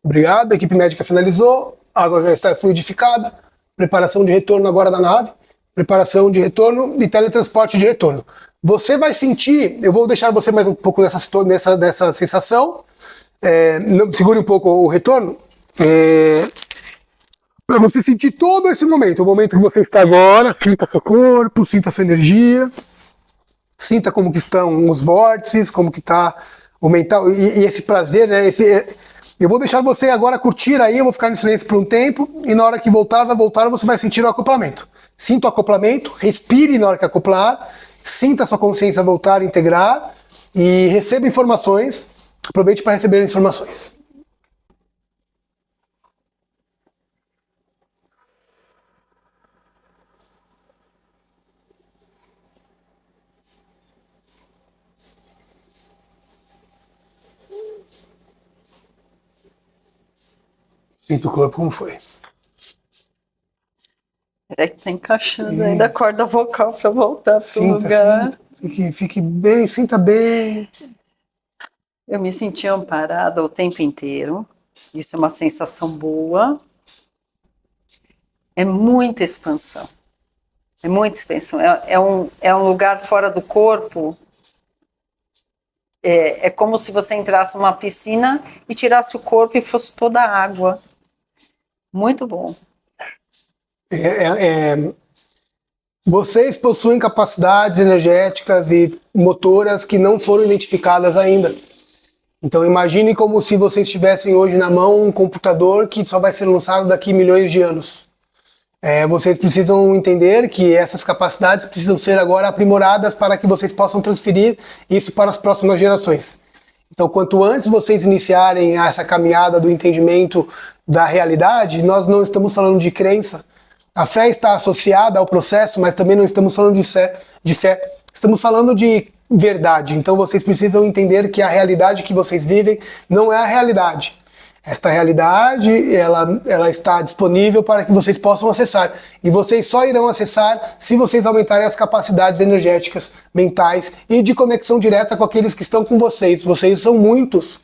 [SPEAKER 2] Obrigado. A equipe médica finalizou. A água já está fluidificada. Preparação de retorno agora da nave. Preparação de retorno e teletransporte de retorno. Você vai sentir, eu vou deixar você mais um pouco nessa sensação. Segure um pouco o retorno. Para você sentir todo esse momento, o momento que você está agora, sinta seu corpo, sinta sua energia, sinta como que estão os vórtices, como que está o mental, e esse prazer, né? Eu vou deixar você agora curtir aí, eu vou ficar em silêncio por um tempo, e na hora que voltar, você vai sentir o acoplamento. Sinta o acoplamento, respire na hora que acoplar, sinta a sua consciência voltar, integrar, e receba informações, aproveite para receber informações. Sinta o corpo como foi.
[SPEAKER 1] Peraí que tá encaixando ainda a corda vocal para voltar pro lugar.
[SPEAKER 2] Fique bem, sinta bem.
[SPEAKER 1] Eu me senti amparada o tempo inteiro. Isso é uma sensação boa. É muita expansão. É muita expansão. É um lugar fora do corpo. É como se você entrasse numa piscina e tirasse o corpo e fosse toda a água. Muito bom.
[SPEAKER 2] Vocês possuem capacidades energéticas e motoras que não foram identificadas ainda. Então imagine como se vocês tivessem hoje na mão um computador que só vai ser lançado daqui milhões de anos. Vocês precisam entender que essas capacidades precisam ser agora aprimoradas para que vocês possam transferir isso para as próximas gerações. Então, quanto antes vocês iniciarem essa caminhada do entendimento da realidade, nós não estamos falando de crença. A fé está associada ao processo, mas também não estamos falando de fé. Estamos falando de verdade. Então, vocês precisam entender que a realidade que vocês vivem não é a realidade. Esta realidade, ela está disponível para que vocês possam acessar. E vocês só irão acessar se vocês aumentarem as capacidades energéticas, mentais e de conexão direta com aqueles que estão com vocês. Vocês são muitos.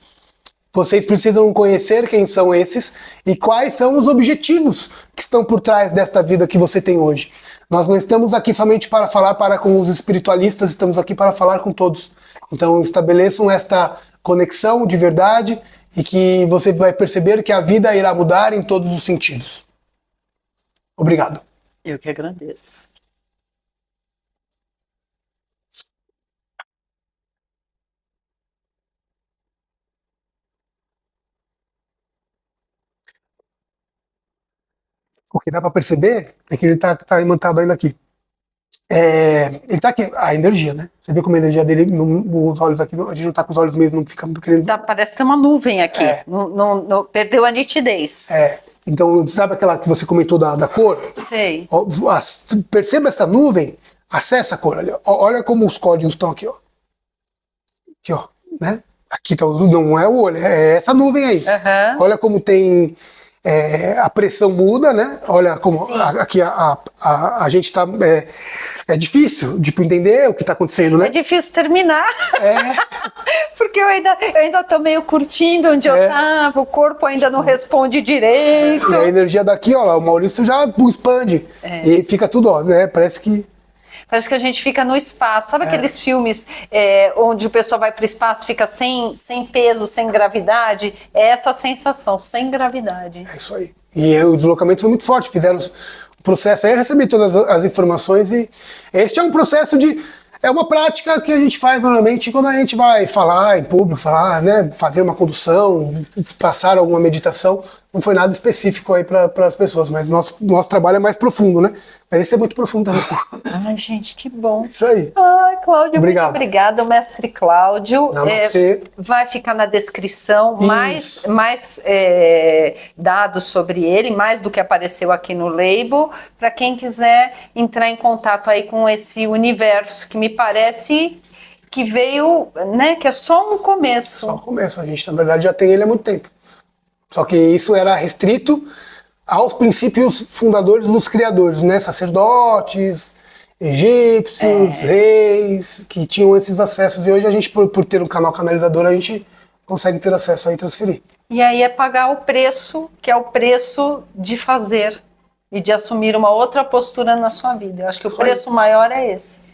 [SPEAKER 2] Vocês precisam conhecer quem são esses e quais são os objetivos que estão por trás desta vida que você tem hoje. Nós não estamos aqui somente para falar com os espiritualistas, estamos aqui para falar com todos. Então estabeleçam esta conexão de verdade e que você vai perceber que a vida irá mudar em todos os sentidos. Obrigado.
[SPEAKER 1] Eu que agradeço.
[SPEAKER 2] O que dá para perceber é que ele tá imantado ainda aqui. Ele tá aqui, a energia, né? Você vê como a energia dele, os olhos aqui, a gente não tá com os olhos mesmo, não fica querendo...
[SPEAKER 1] Parece ter uma nuvem aqui, perdeu a nitidez.
[SPEAKER 2] Então, sabe aquela que você comentou da cor?
[SPEAKER 1] Sei.
[SPEAKER 2] Perceba essa nuvem, acessa a cor, olha como os códigos estão aqui, ó. Aqui, ó, né? Aqui tá, não é o olho, é essa nuvem aí.
[SPEAKER 1] Uhum.
[SPEAKER 2] Olha como tem... a pressão muda, né? Olha como aqui a gente tá... É difícil de entender o que está acontecendo, né?
[SPEAKER 1] É difícil terminar. Porque eu ainda tô meio curtindo onde eu tava, o corpo ainda não responde direito.
[SPEAKER 2] E a energia daqui, ó, o Maurício já expande. E fica tudo, ó, né? Parece que
[SPEAKER 1] a gente fica no espaço. Sabe aqueles filmes onde o pessoal vai para o espaço, fica sem peso, sem gravidade? É essa sensação, sem gravidade.
[SPEAKER 2] É isso aí. E o deslocamento foi muito forte. Fizeram o processo aí, recebi todas as informações e este é um processo é uma prática que a gente faz normalmente quando a gente vai falar em público, né, fazer uma condução, passar alguma meditação. Não foi nada específico aí para as pessoas, mas nosso trabalho é mais profundo, né? Mas esse é muito profundo também.
[SPEAKER 1] Ai, gente, que bom.
[SPEAKER 2] Isso aí.
[SPEAKER 1] Ai, Cláudio,
[SPEAKER 2] obrigado.
[SPEAKER 1] Muito obrigada, mestre Cláudio. Vai ficar na descrição mais dados sobre ele, mais do que apareceu aqui no label, para quem quiser entrar em contato aí com esse universo que me parece que veio, né, que é só um começo.
[SPEAKER 2] Só um começo, a gente na verdade já tem ele há muito tempo. Só que isso era restrito aos princípios fundadores dos criadores, né? Sacerdotes, egípcios, reis, que tinham esses acessos. E hoje a gente, por ter um canal canalizador, a gente consegue ter acesso aí e transferir.
[SPEAKER 1] E aí é pagar o preço, que é o preço de fazer e de assumir uma outra postura na sua vida. Eu acho que o preço maior é esse.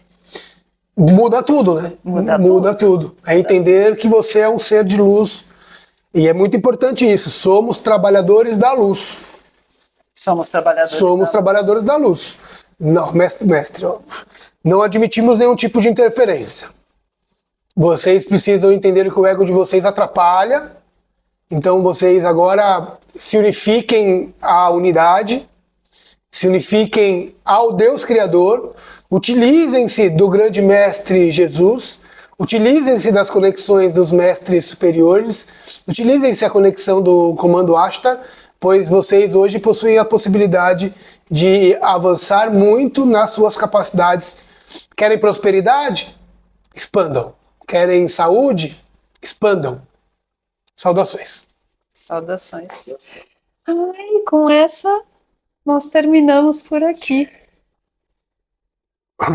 [SPEAKER 2] Muda tudo, né? Muda tudo. É entender que você é um ser de luz. E é muito importante isso. Somos trabalhadores da luz.
[SPEAKER 1] Somos trabalhadores da
[SPEAKER 2] Somos
[SPEAKER 1] luz.
[SPEAKER 2] trabalhadores da luz. Não, mestre, ó, não admitimos nenhum tipo de interferência. Vocês precisam entender que o ego de vocês atrapalha. Então vocês agora se unifiquem à unidade, se unifiquem ao Deus Criador, utilizem-se do grande mestre Jesus, utilizem-se das conexões dos mestres superiores, utilizem-se a conexão do comando Ashtar, pois vocês hoje possuem a possibilidade de avançar muito nas suas capacidades. Querem prosperidade? Expandam. Querem saúde? Expandam. Saudações.
[SPEAKER 1] Saudações. Ai, com essa nós terminamos por aqui.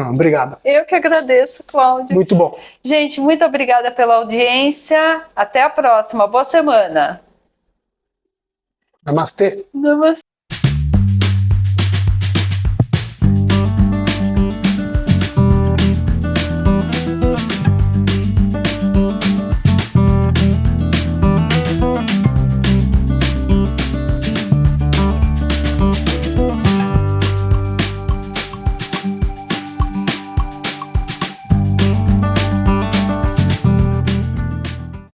[SPEAKER 2] Obrigado.
[SPEAKER 1] Eu que agradeço, Cláudio.
[SPEAKER 2] Muito bom.
[SPEAKER 1] Gente, muito obrigada pela audiência. Até a próxima. Boa semana.
[SPEAKER 2] Namastê.
[SPEAKER 1] Namastê.